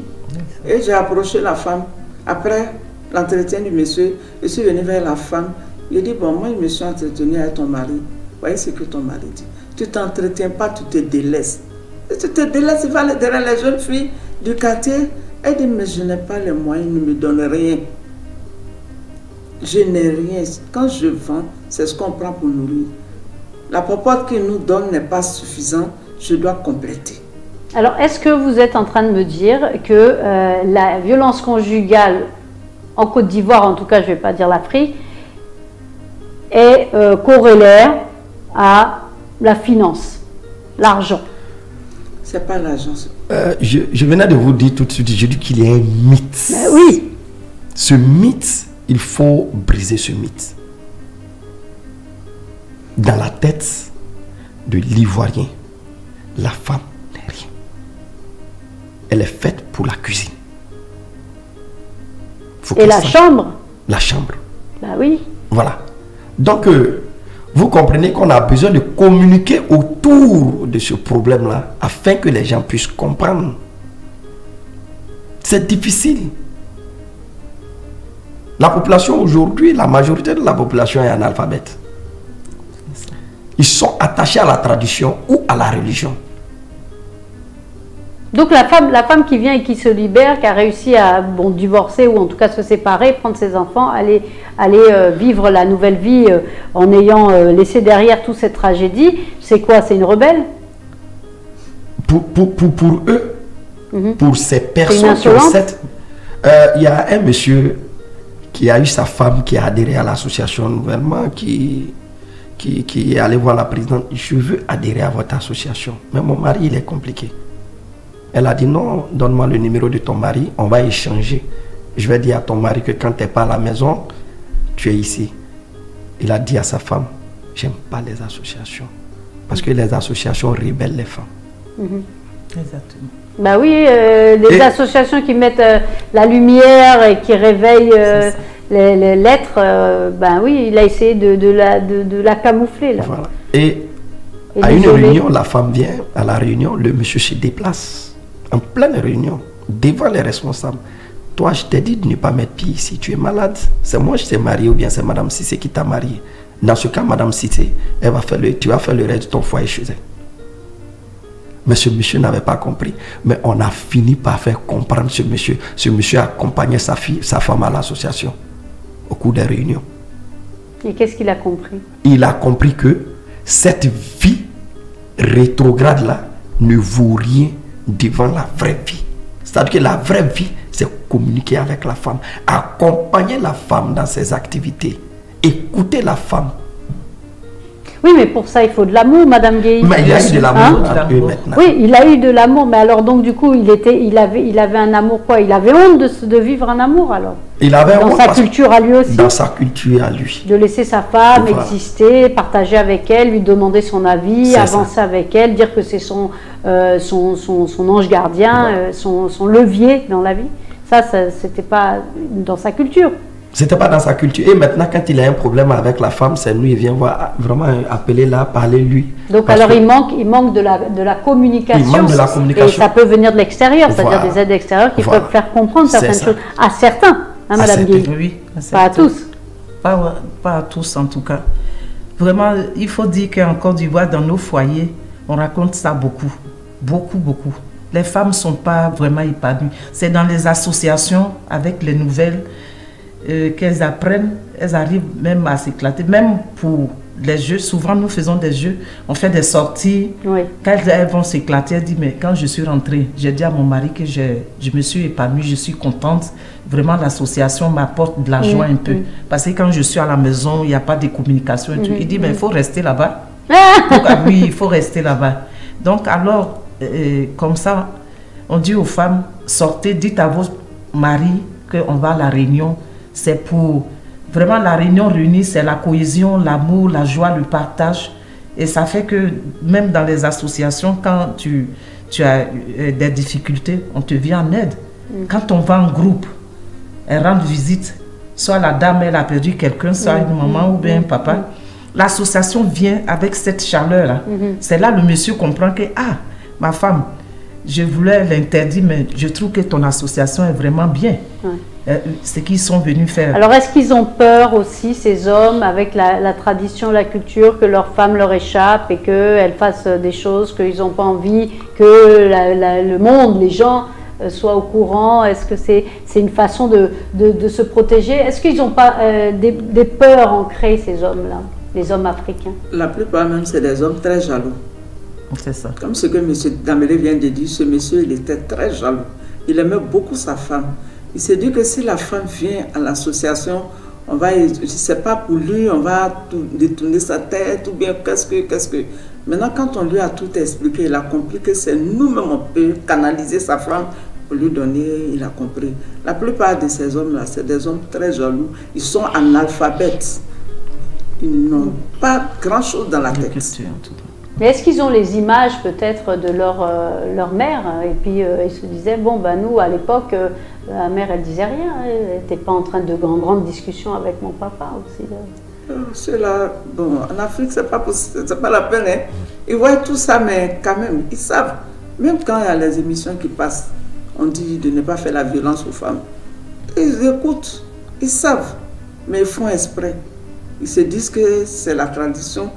Et j'ai approché la femme. Après l'entretien du monsieur, je suis venu vers la femme. Il dit, bon, moi, je me suis entretenu avec ton mari. Voyez ce que ton mari dit. tu t'entretiens pas, tu te délaisses. Et tu te délaisses, il va aller derrière les jeunes filles du quartier. Elle dit, mais je n'ai pas les moyens, ne me donne rien. Je n'ai rien. Quand je vends, c'est ce qu'on prend pour nourrir. La popote qu'il nous donne n'est pas suffisante, je dois compléter. Alors, est-ce que vous êtes en train de me dire que la violence conjugale en Côte d'Ivoire, en tout cas, je ne vais pas dire l'Afrique, est corrélaire à la finance, l'argent? C'est pas l'argent. Je venais de vous dire tout de suite, je dis qu'il y a un mythe. Oui. Ce mythe, il faut briser ce mythe. Dans la tête de l'Ivoirien, la femme n'est rien. Elle est faite pour la cuisine. Et la chambre? La chambre. Bah oui. Voilà. Donc, vous comprenez qu'on a besoin de communiquer autour de ce problème-là afin que les gens puissent comprendre. C'est difficile. La population aujourd'hui, la majorité de la population est analphabète. Ils sont attachés à la tradition ou à la religion. Donc la femme qui vient et qui se libère, qui a réussi à divorcer ou en tout cas se séparer, prendre ses enfants, aller vivre la nouvelle vie en ayant laissé derrière toute cette tragédie, c'est quoi? C'est une rebelle? Pour eux, pour ces personnes qui ont cette... Il y a un monsieur qui a eu sa femme qui a adhéré à l'association nouvellement, qui est allé voir la présidente. Je veux adhérer à votre association. Mais mon mari, il est compliqué. Elle a dit non, donne-moi le numéro de ton mari, on va échanger. Je vais dire à ton mari que quand tu n'es pas à la maison, tu es ici. Il a dit à sa femme, j'aime pas les associations. Parce que les associations rébellent les femmes. Exactement. Bah oui, les associations qui mettent la lumière et qui réveillent les lettres, ben oui, il a essayé de la camoufler là. Voilà. Et à une réunion, la femme vient à la réunion, le monsieur se déplace en pleine réunion, devant les responsables. Toi, je t'ai dit de ne pas mettre pied ici, tu es malade. C'est moi je t'ai marié ou bien c'est Madame Cissé qui t'a marié. Dans ce cas, Madame Cissé, tu vas faire le reste de ton foyer chez elle. Mais ce monsieur n'avait pas compris. Mais on a fini par faire comprendre ce monsieur. Ce monsieur a accompagné sa femme à l'association au cours des réunions. Et qu'est-ce qu'il a compris? Il a compris que cette vie rétrograde-là ne vaut rien devant la vraie vie. C'est-à-dire que la vraie vie, c'est communiquer avec la femme, accompagner la femme dans ses activités, écouter la femme. Oui, mais pour ça, il faut de l'amour, Madame Gueye. Mais il y a eu de l'amour maintenant. Oui, il a eu de l'amour, mais alors donc du coup, il avait un amour quoi? Il avait honte de vivre un amour alors? Il avait honte. Dans sa culture à lui aussi? Dans sa culture à lui. De laisser sa femme exister, partager avec elle, lui demander son avis, avancer avec elle, dire que c'est son ange gardien, son levier dans la vie. Ça c'était pas dans sa culture. C'était pas dans sa culture. Et maintenant, quand il a un problème avec la femme, c'est lui, il vient voir, vraiment appeler là, parler lui. Donc alors il manque de la communication. Il manque de la communication. Et ça peut venir de l'extérieur, c'est-à-dire des aides extérieures qui peuvent faire comprendre certaines choses. À certains, hein, Madame Gueye. Oui, pas à tous. Pas à tous en tout cas. Vraiment, il faut dire qu'en Côte d'Ivoire, dans nos foyers, on raconte ça beaucoup. Beaucoup, beaucoup. Les femmes ne sont pas vraiment épanouies. C'est dans les associations, avec les nouvelles, qu'elles apprennent, elles arrivent même à s'éclater. Même pour les jeux, souvent nous faisons des jeux, on fait des sorties. Oui. Quand elles vont s'éclater, elles disent, mais quand je suis rentrée, j'ai dit à mon mari que je me suis épanouie, je suis contente. Vraiment, l'association m'apporte de la joie un peu. Parce que quand je suis à la maison, il n'y a pas de communication. Et tout. Il dit, mais il faut rester là-bas. Donc, oui, il faut rester là-bas. Donc, alors, comme ça, on dit aux femmes, sortez, dites à vos maris qu'on va à la réunion. C'est pour vraiment la réunion réunie, c'est la cohésion, l'amour, la joie, le partage. Et ça fait que même dans les associations, quand tu as des difficultés, on te vient en aide. Quand on va en groupe, elle rend visite, soit la dame, elle a perdu quelqu'un, soit une maman ou bien un papa. L'association vient avec cette chaleur-là. C'est là le monsieur comprend que, ah, ma femme, je voulais l'interdire, mais je trouve que ton association est vraiment bien. Ce qu'ils sont venus faire. Alors, est-ce qu'ils ont peur aussi, ces hommes, avec la tradition, la culture, que leurs femmes leur échappent et qu'elles fassent des choses qu'ils n'ont pas envie, que le monde, les gens soient au courant? Est-ce que c'est une façon de se protéger? Est-ce qu'ils n'ont pas des peurs ancrées, ces hommes-là, les hommes africains? La plupart même, c'est des hommes très jaloux. C'est ça. Comme ce que M. Dambélé vient de dire, ce monsieur, il était très jaloux. Il aimait beaucoup sa femme. Il s'est dit que si la femme vient à l'association, on va, je ne sais pas pour lui, on va tout détourner sa tête, ou bien qu'est-ce que... Maintenant, quand on lui a tout expliqué, il a compris que c'est nous-mêmes, on peut canaliser sa femme pour lui donner, il a compris. La plupart de ces hommes-là, c'est des hommes très jaloux. Ils sont analphabètes. Ils n'ont pas grand-chose dans la tête. Mais est-ce qu'ils ont les images peut-être de leur mère? Et puis ils se disaient, bon, ben nous, à l'époque, la mère, elle disait rien. Elle n'était pas en train de grandes discussions avec mon papa aussi. Ceux-là, bon, en Afrique, c'est pas la peine. Hein. Ils voient tout ça, mais quand même, ils savent. Même quand il y a les émissions qui passent, on dit de ne pas faire la violence aux femmes. Ils écoutent, ils savent, mais ils font exprès. Ils se disent que c'est la tradition.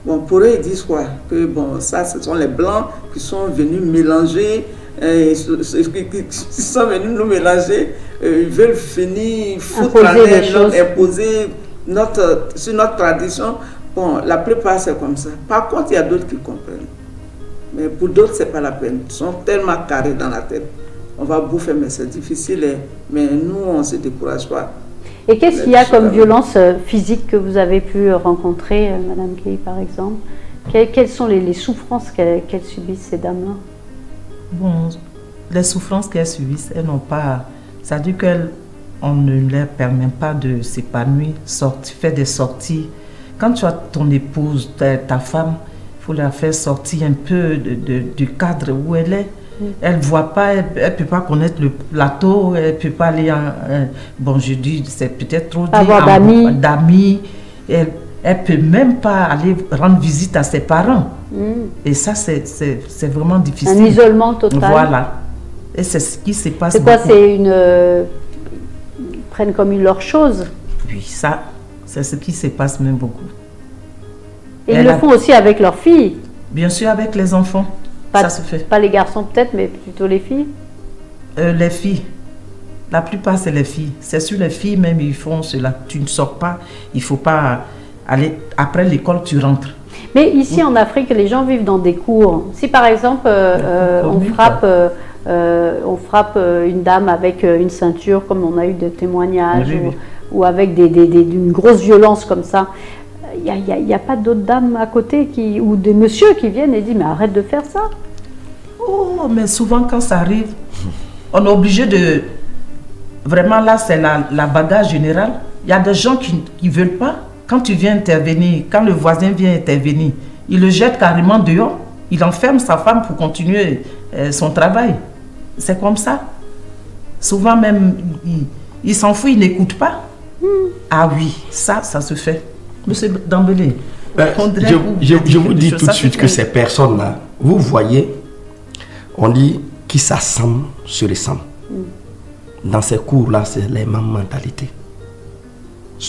Bon, pour eux, ils disent quoi? Que bon, ça, ce sont les Blancs qui sont venus mélanger, ils sont venus nous mélanger, ils veulent finir, foutre la tête, imposer sur notre tradition. Bon, la plupart, c'est comme ça. Par contre, il y a d'autres qui comprennent. Mais pour d'autres, ce n'est pas la peine. Ils sont tellement carrés dans la tête. On va bouffer, mais c'est difficile. Hein. Mais nous, on ne se décourage pas. Et qu'est-ce qu'il y a comme violence physique que vous avez pu rencontrer, Madame Kay, par exemple? Quelles sont les souffrances qu'elles subissent, ces dames-là? Bon, les souffrances qu'elles subissent, elles n'ont pas... Ça veut dire qu'on ne leur permet pas de s'épanouir, faire des sorties. Quand tu as ton épouse, ta femme, il faut la faire sortir un peu du cadre où elle est. Elle ne voit pas, elle ne peut pas connaître le plateau, elle ne peut pas aller bon, je dis, c'est peut-être trop avoir d'amis. Elle ne peut même pas aller rendre visite à ses parents. Et ça, c'est vraiment difficile. Un isolement total. Voilà. Et c'est ce qui se passe. C'est quoi? C'est une... Ils prennent comme leur chose. Oui, ça, c'est ce qui se passe même beaucoup. Et ils le font aussi avec leurs filles? Bien sûr, avec les enfants. Ça se fait. Pas les garçons peut-être, mais plutôt les filles? Les filles. La plupart, c'est les filles. C'est sur les filles même, ils font cela. Tu ne sors pas, il ne faut pas aller... Après l'école, tu rentres. Mais ici, en Afrique, les gens vivent dans des cours. Si par exemple, on frappe une dame avec une ceinture, comme on a eu des témoignages, ou avec une grosse violence comme ça, il n'y a pas d'autres dames à côté ou des messieurs qui viennent et disent mais arrête de faire ça. Oh, mais souvent quand ça arrive, on est obligé de... Vraiment là, c'est la bagarre générale. Il y a des gens qui ne veulent pas. Quand tu viens intervenir, quand le voisin vient intervenir, il le jette carrément dehors. Il enferme sa femme pour continuer son travail. C'est comme ça. Souvent même, il s'en fout, il n'écoute pas. Ah oui, ça se fait. Monsieur Dambélé, je vous dis tout de suite que ces personnes-là, vous voyez, on dit qui s'assemblent se ressemblent. Dans ces cours-là, c'est les mêmes mentalités.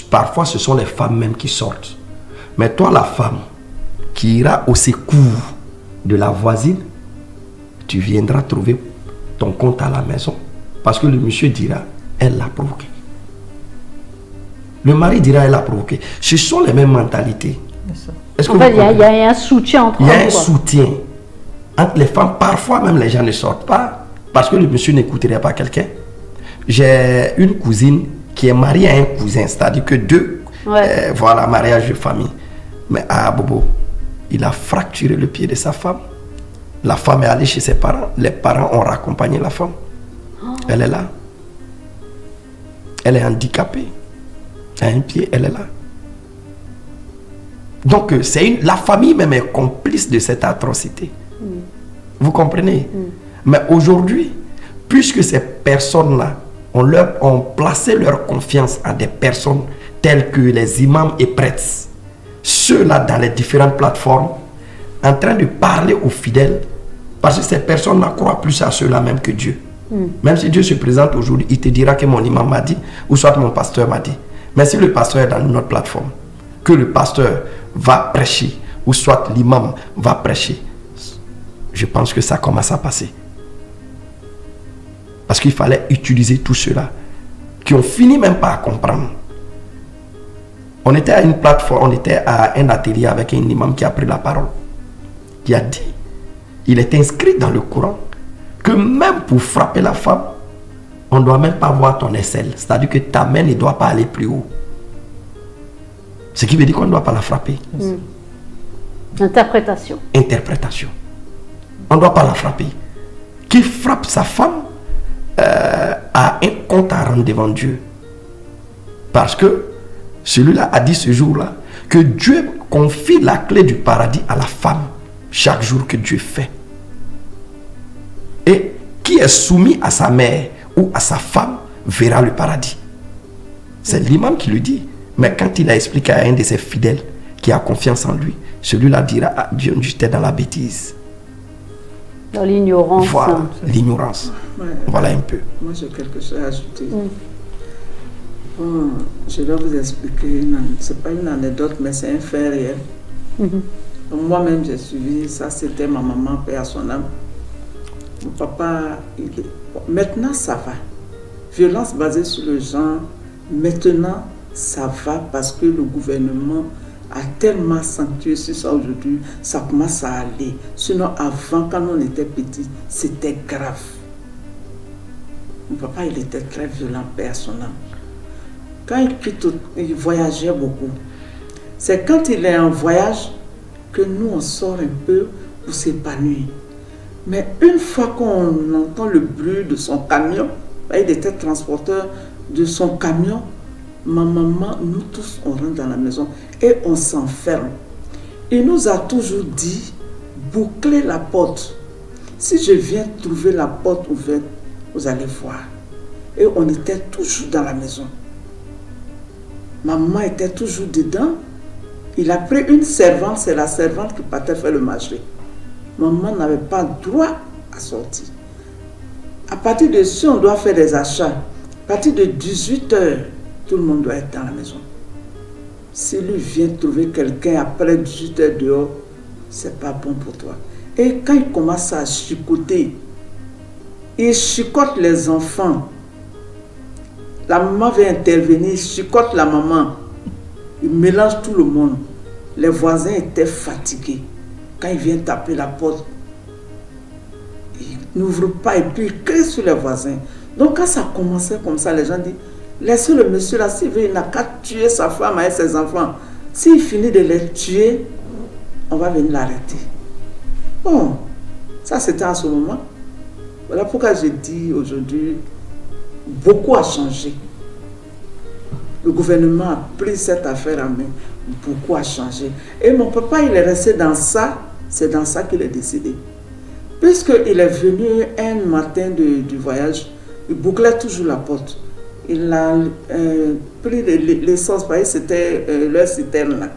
Parfois, ce sont les femmes même qui sortent. Mais toi, la femme, qui ira au secours de la voisine, tu viendras trouver ton compte à la maison. Parce que le monsieur dira, elle l'a provoqué. Le mari dira, elle l'a provoqué. Ce sont les mêmes mentalités. En fait, il y a un soutien entre eux. Il y a un soutien entre les femmes. Parfois, même les gens ne sortent pas parce que le monsieur n'écouterait pas quelqu'un. J'ai une cousine qui est mariée à un cousin, c'est-à-dire que deux, voilà, mariage de famille. Mais à Bobo, il a fracturé le pied de sa femme. La femme est allée chez ses parents. Les parents ont raccompagné la femme. Elle est là. Elle est handicapée. À un pied, elle est là. Donc, la famille même est complice de cette atrocité. Vous comprenez? Mais aujourd'hui, puisque ces personnes-là ont placé leur confiance à des personnes telles que les imams et prêtres, ceux-là dans les différentes plateformes, en train de parler aux fidèles Parce que ces personnes-là croient plus à cela même que Dieu. Même si Dieu se présente aujourd'hui, il te dira que mon imam m'a dit, ou soit mon pasteur m'a dit. Mais si le pasteur est dans notre plateforme, que le pasteur va prêcher, ou soit l'imam va prêcher, je pense que ça commence à passer. Parce qu'il fallait utiliser tout cela, qui ont fini même par comprendre. On était à une plateforme, on était à un atelier avec un imam qui a pris la parole, qui a dit, il est inscrit dans le Coran, que même pour frapper la femme, on ne doit même pas voir ton aisselle. C'est-à-dire que ta main ne doit pas aller plus haut. Ce qui veut dire qu'on ne doit pas la frapper. Interprétation. Interprétation. On ne doit pas la frapper. Qui frappe sa femme a un compte à rendre devant Dieu. Parce que celui-là a dit ce jour-là que Dieu confie la clé du paradis à la femme chaque jour que Dieu fait. Et qui est soumis à sa mère ou à sa femme verra le paradis. C'est l'imam qui le dit. Mais quand il a expliqué à un de ses fidèles qui a confiance en lui, celui-là dira, ah, Dieu, j'étais dans la bêtise. Dans l'ignorance. Voilà, l'ignorance. Ouais. Voilà un peu. Moi, j'ai quelque chose à ajouter. Bon, je dois vous expliquer, ce n'est pas une anecdote, mais c'est un fait réel. Moi-même, j'ai suivi, ça c'était ma maman, paix à son âme. Mon papa, maintenant ça va. Violence basée sur le genre, maintenant ça va parce que le gouvernement a tellement sanctué sur ça aujourd'hui, ça commence à aller. Sinon, avant, quand on était petit, c'était grave. Mon papa, il était très violent, paix à son âme. Quand il voyageait beaucoup. C'est quand il est en voyage que nous, on sort un peu pour s'épanouir. Mais une fois qu'on entend le bruit de son camion, il était transporteur de son camion, ma maman, nous tous, on rentre dans la maison et on s'enferme. Il nous a toujours dit, bouclez la porte. Si je viens trouver la porte ouverte, vous allez voir. Et on était toujours dans la maison. Maman était toujours dedans. Il a pris une servante, c'est la servante qui partait faire le marché. Maman n'avait pas droit à sortir. À partir de si on doit faire des achats, à partir de 18 h, tout le monde doit être dans la maison. Si lui vient trouver quelqu'un après 18 h dehors, c'est pas bon pour toi. Et quand il commence à chicoter, il chicote les enfants. La maman vient intervenir, il chicote la maman. Il mélange tout le monde. Les voisins étaient fatigués. Quand il vient taper la porte, il n'ouvre pas et puis il crie sur les voisins. Donc quand ça commençait comme ça, les gens disent, laissez le monsieur là, s'il veut, il n'a qu'à tuer sa femme et ses enfants. S'il finit de les tuer, on va venir l'arrêter. Bon, ça c'était en ce moment. Voilà pourquoi je dis aujourd'hui, beaucoup a changé. Le gouvernement a pris cette affaire en main. Beaucoup a changé. Et mon papa, il est resté dans ça. C'est dans ça qu'il est décédé. Puisqu'il est venu un matin du voyage, il bouclait toujours la porte. Il a pris l'essence, parce que c'était leur citerne là.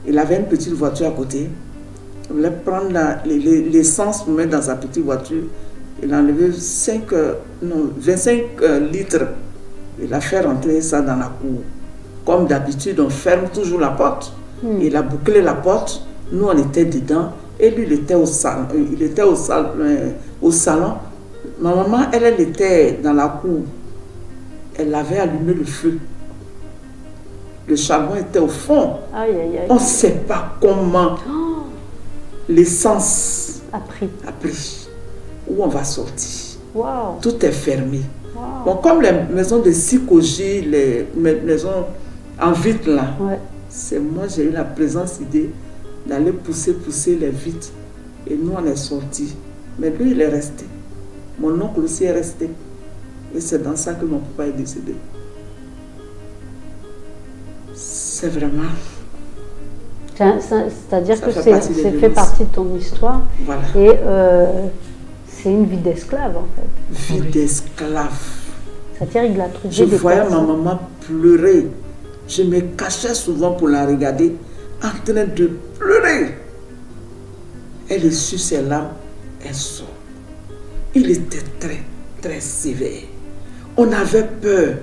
Il avait une petite voiture à côté. Il voulait prendre l'essence pour mettre dans sa petite voiture. Il a enlevé 25 litres. Il a fait rentrer ça dans la cour. Comme d'habitude, on ferme toujours la porte. Il a bouclé la porte. Nous, on était dedans. Et lui, il était au salon. Il était au salon. Ma maman, elle était dans la cour. Elle avait allumé le feu. Le charbon était au fond. Aïe, aïe, aïe. On ne sait pas comment l'essence a pris. Où on va sortir. Wow. Tout est fermé. Wow. Bon, comme les maisons de Sikoji, les maisons en vitre là, c'est moi j'ai eu la présence idée d'aller pousser les vitres. Et nous on est sortis. Mais lui il est resté. Mon oncle aussi est resté. Et c'est dans ça que mon papa est décédé. C'est vraiment... C'est-à-dire que c'est fait partie de ton histoire. Voilà. Et c'est une vie d'esclave en fait. Vie d'esclave. C'est-à-dire qu'il a trouvé Je des voyais personnes. ma maman pleurer. Je me cachais souvent pour la regarder en train de pleurer. Elle est sur ses larmes. un sort. Il était très, très sévère. On avait peur.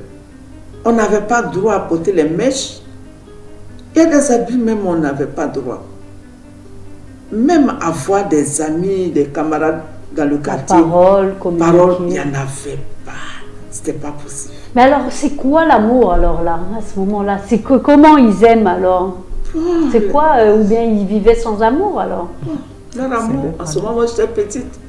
On n'avait pas droit à porter les mèches. Il y a des habits même on n'avait pas droit. Même avoir des amis, des camarades dans le quartier. Parole, il n'y en avait pas. C'était pas possible. Mais alors, c'est quoi l'amour alors là, à ce moment-là? C'est que comment ils aiment alors? C'est quoi? Ou bien ils vivaient sans amour alors? Leur amour, en ce moment, moi j'étais petite.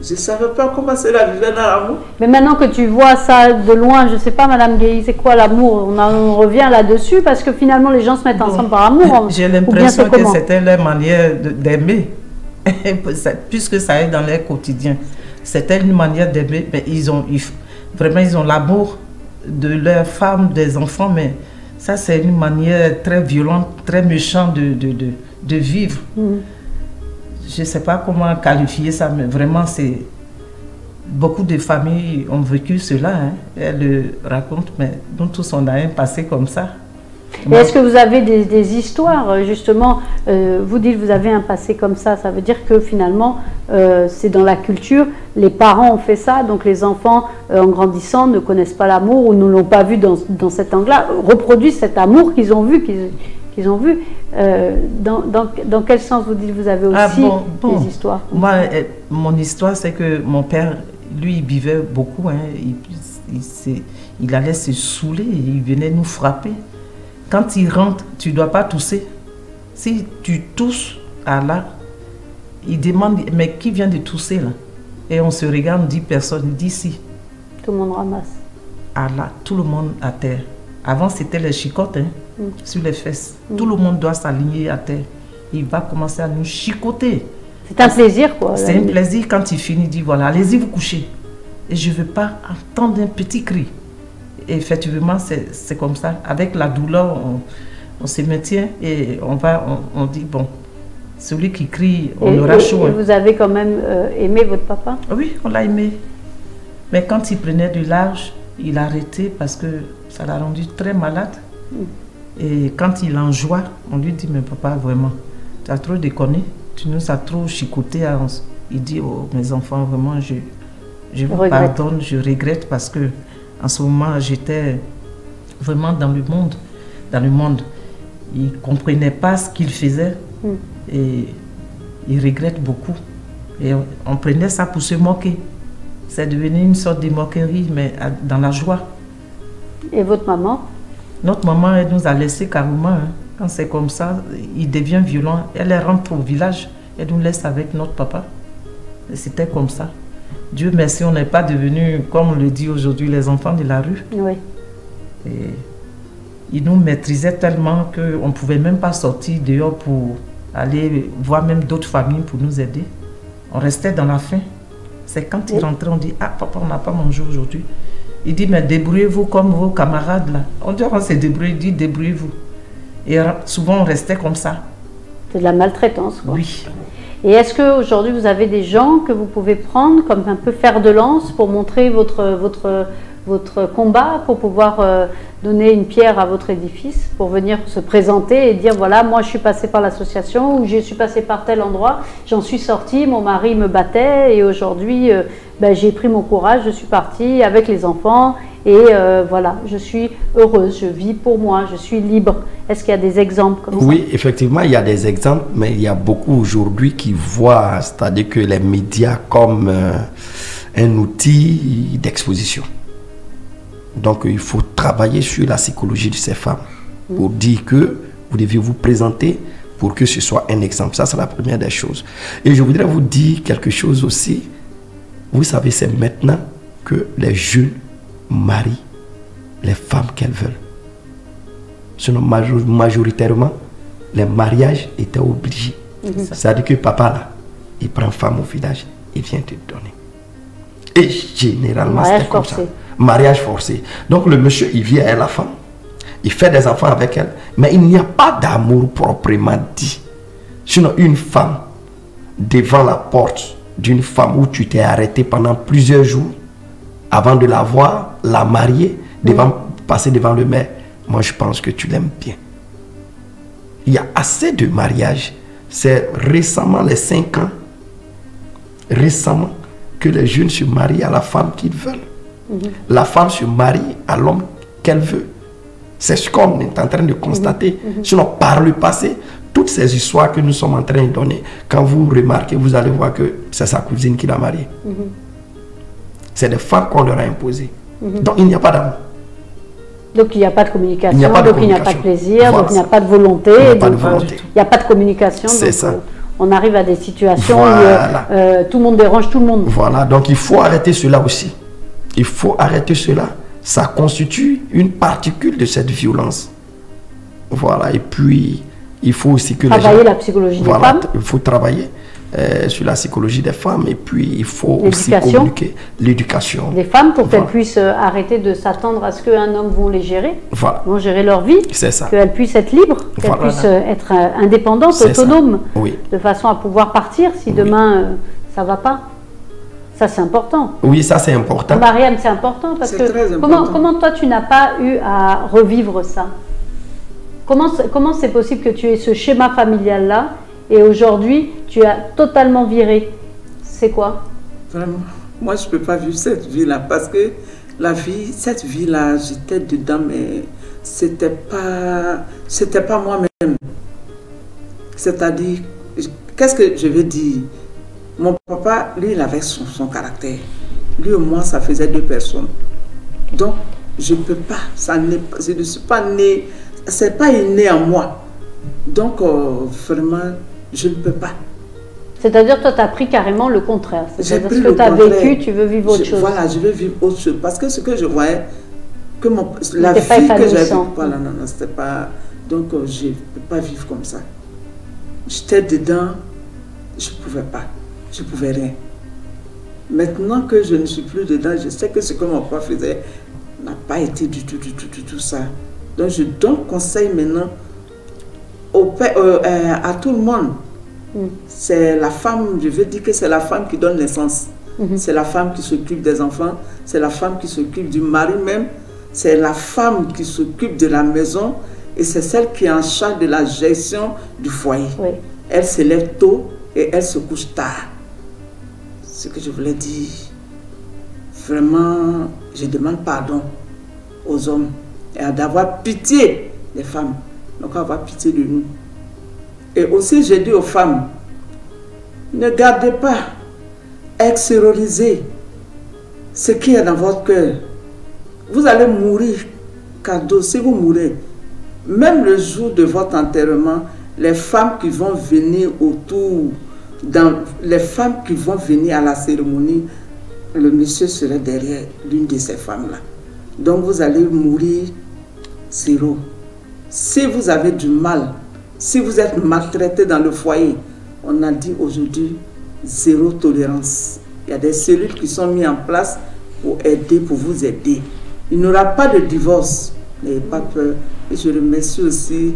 Je ne savais pas comment cela vivait dans l'amour. Mais maintenant que tu vois ça de loin, je ne sais pas, Madame Guéhi, c'est quoi l'amour? On revient là-dessus parce que finalement les gens se mettent ensemble par amour. J'ai l'impression que c'était leur manière d'aimer, puisque ça est dans leur quotidien. C'était une manière d'aimer, mais vraiment ils ont l'amour de leurs femmes, des enfants, mais ça c'est une manière très violente, très méchante de vivre. Je ne sais pas comment qualifier ça, mais vraiment, c'est... Beaucoup de familles ont vécu cela, hein. Elles le racontent, mais nous tous, on a un passé comme ça. Et est-ce que vous avez des histoires, justement, vous dites que vous avez un passé comme ça veut dire que finalement, c'est dans la culture, les parents ont fait ça, donc les enfants, en grandissant, ne connaissent pas l'amour ou ne l'ont pas vu dans cet angle-là, reproduisent cet amour qu'ils ont vu, dans quel sens vous dites vous avez aussi des histoires? Moi, mon histoire, c'est que mon père, lui, il buvait beaucoup. Hein. Il allait se saouler, il venait nous frapper. Quand il rentre, tu ne dois pas tousser. Si tu tousses à là, il demande, mais qui vient de tousser là? Et on se regarde, 10 personnes, il dit si. Tout le monde ramasse. À là, tout le monde à terre. Avant, c'était les chicottes, hein, sur les fesses. Tout le monde doit s'aligner à terre. Il va commencer à nous chicoter. C'est un plaisir, quoi. C'est un plaisir quand il finit, il dit voilà, allez-y vous coucher. Et je ne veux pas entendre un petit cri. Et effectivement, c'est comme ça. Avec la douleur, on se maintient et on dit bon, celui qui crie, on aura chaud. Et vous avez quand même aimé votre papa? Oui, on l'a aimé. Mais quand il prenait du large, il a arrêté parce que ça l'a rendu très malade. Et quand il en joie, on lui dit, mais papa, vraiment, tu as trop déconné, tu nous as trop chicoté. Il dit, oh, mes enfants, vraiment, je vous pardonne, je regrette parce que en ce moment, j'étais vraiment dans le monde. Il ne comprenait pas ce qu'il faisait et il regrette beaucoup. Et on prenait ça pour se moquer. C'est devenu une sorte de moquerie, mais dans la joie. Et votre maman? Notre maman, elle nous a laissé carrément. Hein. Quand c'est comme ça, il devient violent. Elle rentre au village, elle nous laisse avec notre papa. C'était comme ça. Dieu merci, on n'est pas devenus, comme on le dit aujourd'hui, les enfants de la rue. Oui. Et il nous maîtrisait tellement qu'on ne pouvait même pas sortir dehors pour aller voir même d'autres familles pour nous aider. On restait dans la faim. C'est quand il rentrait, on dit, ah papa, on n'a pas mangé aujourd'hui. Il dit, mais débrouillez-vous comme vos camarades là. On dit, on s'est débrouillé, il dit, débrouillez-vous. Et souvent, on restait comme ça. C'est de la maltraitance, quoi. Oui. Et est-ce qu'aujourd'hui, vous avez des gens que vous pouvez prendre comme un peu fer de lance pour montrer votre combat, pour pouvoir donner une pierre à votre édifice, pour venir se présenter et dire, voilà, moi je suis passé par l'association ou je suis passé par tel endroit, j'en suis sortie, mon mari me battait et aujourd'hui j'ai pris mon courage, je suis partie avec les enfants et voilà, je suis heureuse, je vis pour moi, je suis libre. Est-ce qu'il y a des exemples comme ça? Oui, effectivement, il y a des exemples, mais il y a beaucoup aujourd'hui qui voient, c'est-à-dire que les médias comme un outil d'exposition. Donc, il faut travailler sur la psychologie de ces femmes pour dire que vous devez vous présenter pour que ce soit un exemple. Ça, c'est la première des choses. Et je voudrais vous dire quelque chose aussi. Vous savez, c'est maintenant que les jeunes marient les femmes qu'elles veulent. Sinon, majoritairement, les mariages étaient obligés. C'est-à-dire que papa, là, il prend femme au village, il vient te donner. Et généralement, c'est comme ça. Mariage forcé. Donc le monsieur, il vient à la femme, il fait des enfants avec elle, mais il n'y a pas d'amour proprement dit. Sinon, une femme, devant la porte d'une femme où tu t'es arrêté pendant plusieurs jours, avant de la voir, la marier, passer devant le maire, moi je pense que tu l'aimes bien. Il y a assez de mariages. C'est récemment les 5 ans récemment que les jeunes se marient à la femme qu'ils veulent. La femme se marie à l'homme qu'elle veut. C'est ce qu'on est en train de constater. Sinon, par le passé, toutes ces histoires que nous sommes en train de donner, quand vous remarquez, vous allez voir que c'est sa cousine qui l'a mariée. C'est des femmes qu'on leur a imposées. Donc, il n'y a pas d'amour. Donc il n'y a pas de communication, Il n'y a pas de donc il n'y a pas de plaisir, Voilà, donc il n'y a pas de volonté, il n'y a pas de donc, volonté. il n'y a pas de communication. C'est donc, ça. On arrive à des situations Voilà. où tout le monde dérange tout le monde. Voilà, donc il faut arrêter cela aussi. Il faut arrêter cela. Ça constitue une particule de cette violence. Voilà, et puis il faut aussi que Travailler les gens... la psychologie Voilà, des femmes. il faut travailler sur la psychologie des femmes et puis il faut aussi L'éducation. communiquer l'éducation. Des femmes pour qu'elles Voilà. puissent arrêter de s'attendre à ce qu'un homme vont les gérer, Voilà, vont gérer leur vie, c'est ça. qu'elles puissent être libres, qu'elles Voilà. puissent être indépendantes, C'est ça. autonomes, Oui. de façon à pouvoir partir si demain ça ne va pas. Ça c'est important. Oui, ça c'est important. Mariam, c'est important parce C'est que très important. comment toi tu n'as pas eu à revivre ça? Comment c'est possible que tu aies ce schéma familial là et aujourd'hui tu as totalement viré? C'est quoi? Vraiment, moi je ne peux pas vivre cette vie-là parce que la vie, cette vie-là, j'étais dedans, mais c'était pas moi-même. C'est-à-dire, qu'est-ce que je veux dire? Mon papa, lui, il avait son caractère. Lui et moi, ça faisait deux personnes. Donc, je ne peux pas, je ne suis pas née, c'est pas inné en moi. Donc, vraiment, je ne peux pas. C'est-à-dire, toi, tu as pris carrément le contraire. J'ai C'est-à-dire pris ce que le tu as contraire. vécu, tu veux vivre autre chose. Voilà, je veux vivre autre chose. Parce que ce que je voyais, que la C'était pas vie que j'avais, épanouissant. voilà, non, c'était pas. Donc, je ne peux pas vivre comme ça. J'étais dedans, je ne pouvais pas. Je ne pouvais rien. Maintenant que je ne suis plus dedans, je sais que ce que mon père faisait n'a pas été du tout ça. Donc, je donne conseil maintenant à tout le monde. C'est la femme, je veux dire que c'est la femme qui donne naissance. C'est la femme qui s'occupe des enfants, c'est la femme qui s'occupe du mari même, c'est la femme qui s'occupe de la maison et c'est celle qui est en charge de la gestion du foyer. Oui. Elle se lève tôt et elle se couche tard. Ce que je voulais dire, vraiment, je demande pardon aux hommes et d'avoir pitié des femmes. Donc, avoir pitié de nous. Et aussi, j'ai dit aux femmes, ne gardez pas, extériorisez ce qui est dans votre cœur. Vous allez mourir, cadeau, si vous mourrez. Même le jour de votre enterrement, les femmes qui vont venir autour, les femmes qui vont venir à la cérémonie, le monsieur serait derrière l'une de ces femmes-là. Donc vous allez mourir zéro. Si vous avez du mal, si vous êtes maltraité dans le foyer, on a dit aujourd'hui zéro tolérance. Il y a des cellules qui sont mises en place pour aider, pour vous aider. Il n'y aura pas de divorce. N'ayez pas peur. Et je remercie aussi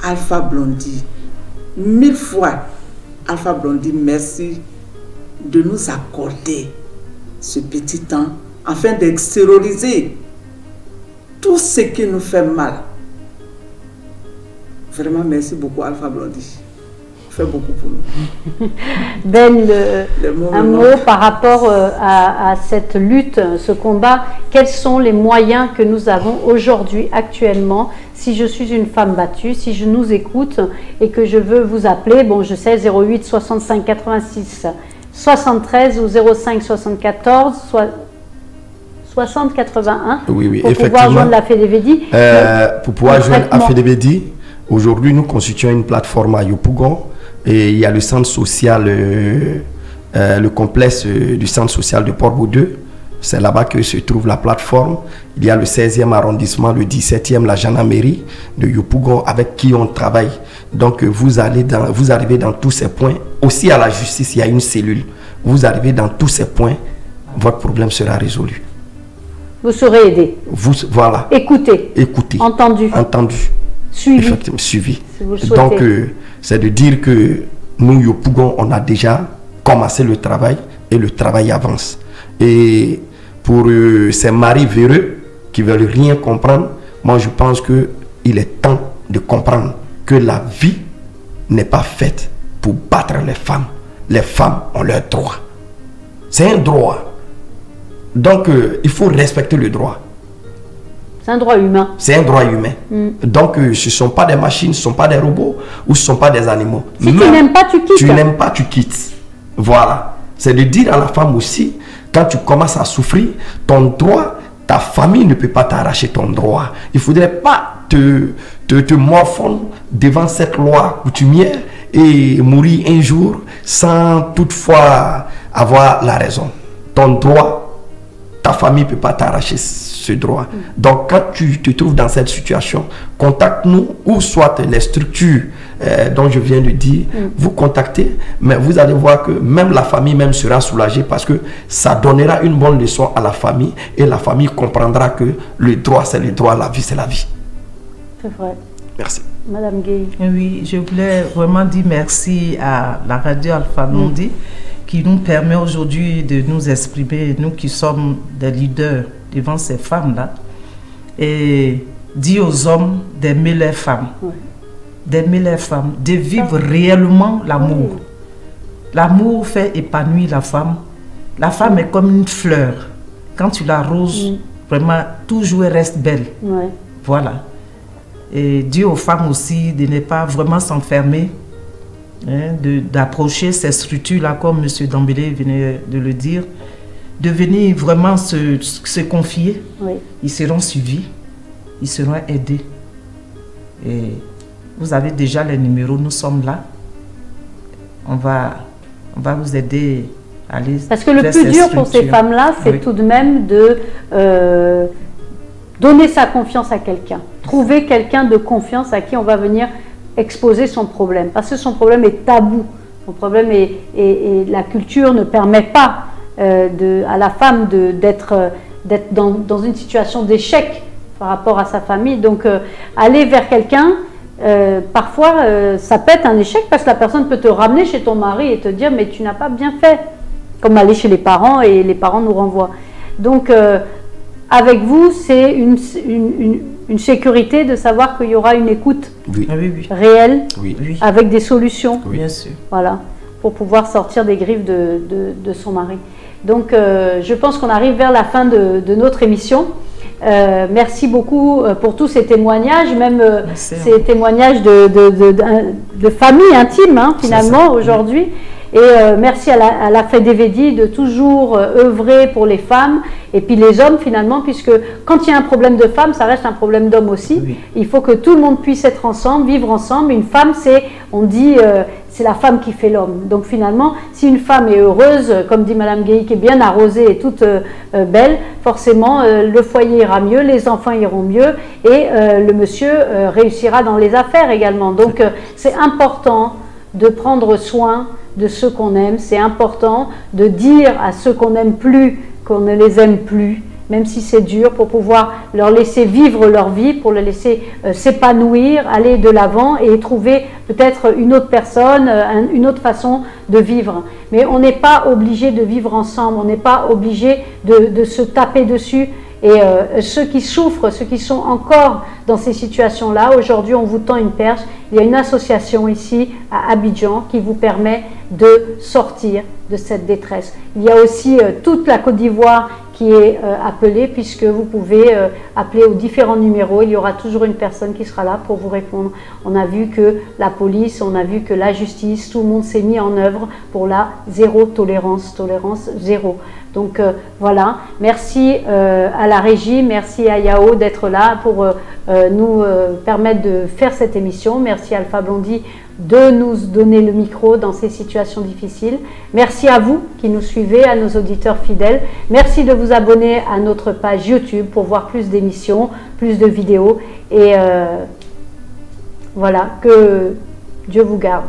Alpha Blondy. 1000 fois, Alpha Blondy, merci de nous accorder ce petit temps afin d'extérioriser tout ce qui nous fait mal. Vraiment, merci beaucoup Alpha Blondy. Fait beaucoup pour nous. Ben, un mot manquent. par rapport à cette lutte, ce combat. Quels sont les moyens que nous avons aujourd'hui, actuellement, si je suis une femme battue, si je nous écoute et que je veux vous appeler, bon, je sais, 08 65 86 73 ou 05 74 60 81 Oui, pour pouvoir effectivement. joindre la FEDEVEDI. Pour pouvoir joindre concrètement. AFEDEVEDI, aujourd'hui nous constituons une plateforme à Yopougon et il y a le centre social, le complexe du centre social de Port-Bouddeux. C'est là-bas que se trouve la plateforme. Il y a le 16e arrondissement, le 17e, la gendarmerie de Yopougon avec qui on travaille. Donc vous arrivez dans tous ces points. Aussi à la justice, il y a une cellule. Vous arrivez dans tous ces points, votre problème sera résolu. Vous serez aidé. Voilà. Écoutez. Écoutez. Entendu. Entendu. Suivi. Effectivement, suivi. Si vous le souhaitez. Donc, c'est de dire que nous, Yopougon, on a déjà commencé le travail et le travail avance. Et pour ces maris véreux qui veulent rien comprendre, moi je pense qu'il est temps de comprendre que la vie n'est pas faite pour battre les femmes. Les femmes ont leurs droits. C'est un droit. Donc, il faut respecter le droit. C'est un droit humain. C'est un droit humain. Donc, ce ne sont pas des machines, ce ne sont pas des robots ou ce ne sont pas des animaux. Si tu n'aimes pas, tu quittes. Tu n'aimes pas, tu quittes. Voilà. C'est de dire à la femme aussi, quand tu commences à souffrir, ton droit, ta famille ne peut pas t'arracher ton droit. Il ne faudrait pas te morfondre devant cette loi coutumière et mourir un jour sans toutefois avoir la raison. Ton droit, ta famille ne peut pas t'arracher ce droit. Donc, quand tu te trouves dans cette situation, contacte-nous ou soit les structures dont je viens de dire, vous contactez, mais vous allez voir que même la famille même sera soulagée parce que ça donnera une bonne leçon à la famille et la famille comprendra que le droit, c'est le droit, la vie, c'est la vie. C'est vrai. Merci. Madame Gueye. Oui, je voulais vraiment dire merci à la radio Alpha Blondy qui nous permet aujourd'hui de nous exprimer, nous qui sommes des leaders devant ces femmes-là, et dire aux hommes d'aimer les femmes, d'aimer les femmes, de vivre réellement l'amour. L'amour fait épanouir la femme. La femme est comme une fleur. Quand tu l'arroses, vraiment, toujours elle reste belle. Voilà. Et dire aux femmes aussi de ne pas vraiment s'enfermer, hein, d'approcher ces structures-là, comme M. Dambélé venait de le dire, de venir vraiment se confier. Ils seront suivis, ils seront aidés. Et vous avez déjà les numéros, nous sommes là. On va vous aider à aller. Parce que le plus dur pour ces femmes-là, c'est tout de même de donner sa confiance à quelqu'un. Trouver quelqu'un de confiance à qui on va venir exposer son problème. Parce que son problème est tabou. Son problème et la culture ne permet pas à la femme d'être dans une situation d'échec par rapport à sa famille. Donc, aller vers quelqu'un, parfois, ça peut être un échec parce que la personne peut te ramener chez ton mari et te dire « mais tu n'as pas bien fait ». Comme aller chez les parents et les parents nous renvoient. Donc, avec vous, c'est une sécurité de savoir qu'il y aura une écoute réelle, avec des solutions, bien sûr. Voilà, pour pouvoir sortir des griffes de son mari. Donc, je pense qu'on arrive vers la fin de notre émission. Merci beaucoup pour tous ces témoignages, même ces témoignages de famille intime, hein, finalement, aujourd'hui. Et merci à la FEDEVEDI de toujours œuvrer pour les femmes et puis les hommes finalement, puisque quand il y a un problème de femme, ça reste un problème d'homme aussi. Il faut que tout le monde puisse être ensemble, vivre ensemble. Une femme, on dit, c'est la femme qui fait l'homme. Donc finalement, si une femme est heureuse, comme dit Madame Gueye, qui est bien arrosée et toute belle, forcément le foyer ira mieux, les enfants iront mieux et le monsieur réussira dans les affaires également. Donc c'est important de prendre soin de ceux qu'on aime. C'est important de dire à ceux qu'on n'aime plus qu'on ne les aime plus, même si c'est dur, pour pouvoir leur laisser vivre leur vie, pour les laisser s'épanouir, aller de l'avant et trouver peut-être une autre personne, une autre façon de vivre. Mais on n'est pas obligé de vivre ensemble, on n'est pas obligé de se taper dessus. Et ceux qui souffrent, ceux qui sont encore dans ces situations-là, aujourd'hui on vous tend une perche. Il y a une association ici à Abidjan qui vous permet de sortir de cette détresse. Il y a aussi toute la Côte d'Ivoire qui est appelée, puisque vous pouvez appeler aux différents numéros. Il y aura toujours une personne qui sera là pour vous répondre. On a vu que la police, on a vu que la justice, tout le monde s'est mis en œuvre pour la zéro tolérance, tolérance zéro. Donc voilà, merci à la régie, merci à Yao d'être là pour nous permettre de faire cette émission. Merci à Alpha Blondy de nous donner le micro dans ces situations difficiles. Merci à vous qui nous suivez, à nos auditeurs fidèles. Merci de vous abonner à notre page YouTube pour voir plus d'émissions, plus de vidéos. Et voilà, que Dieu vous garde.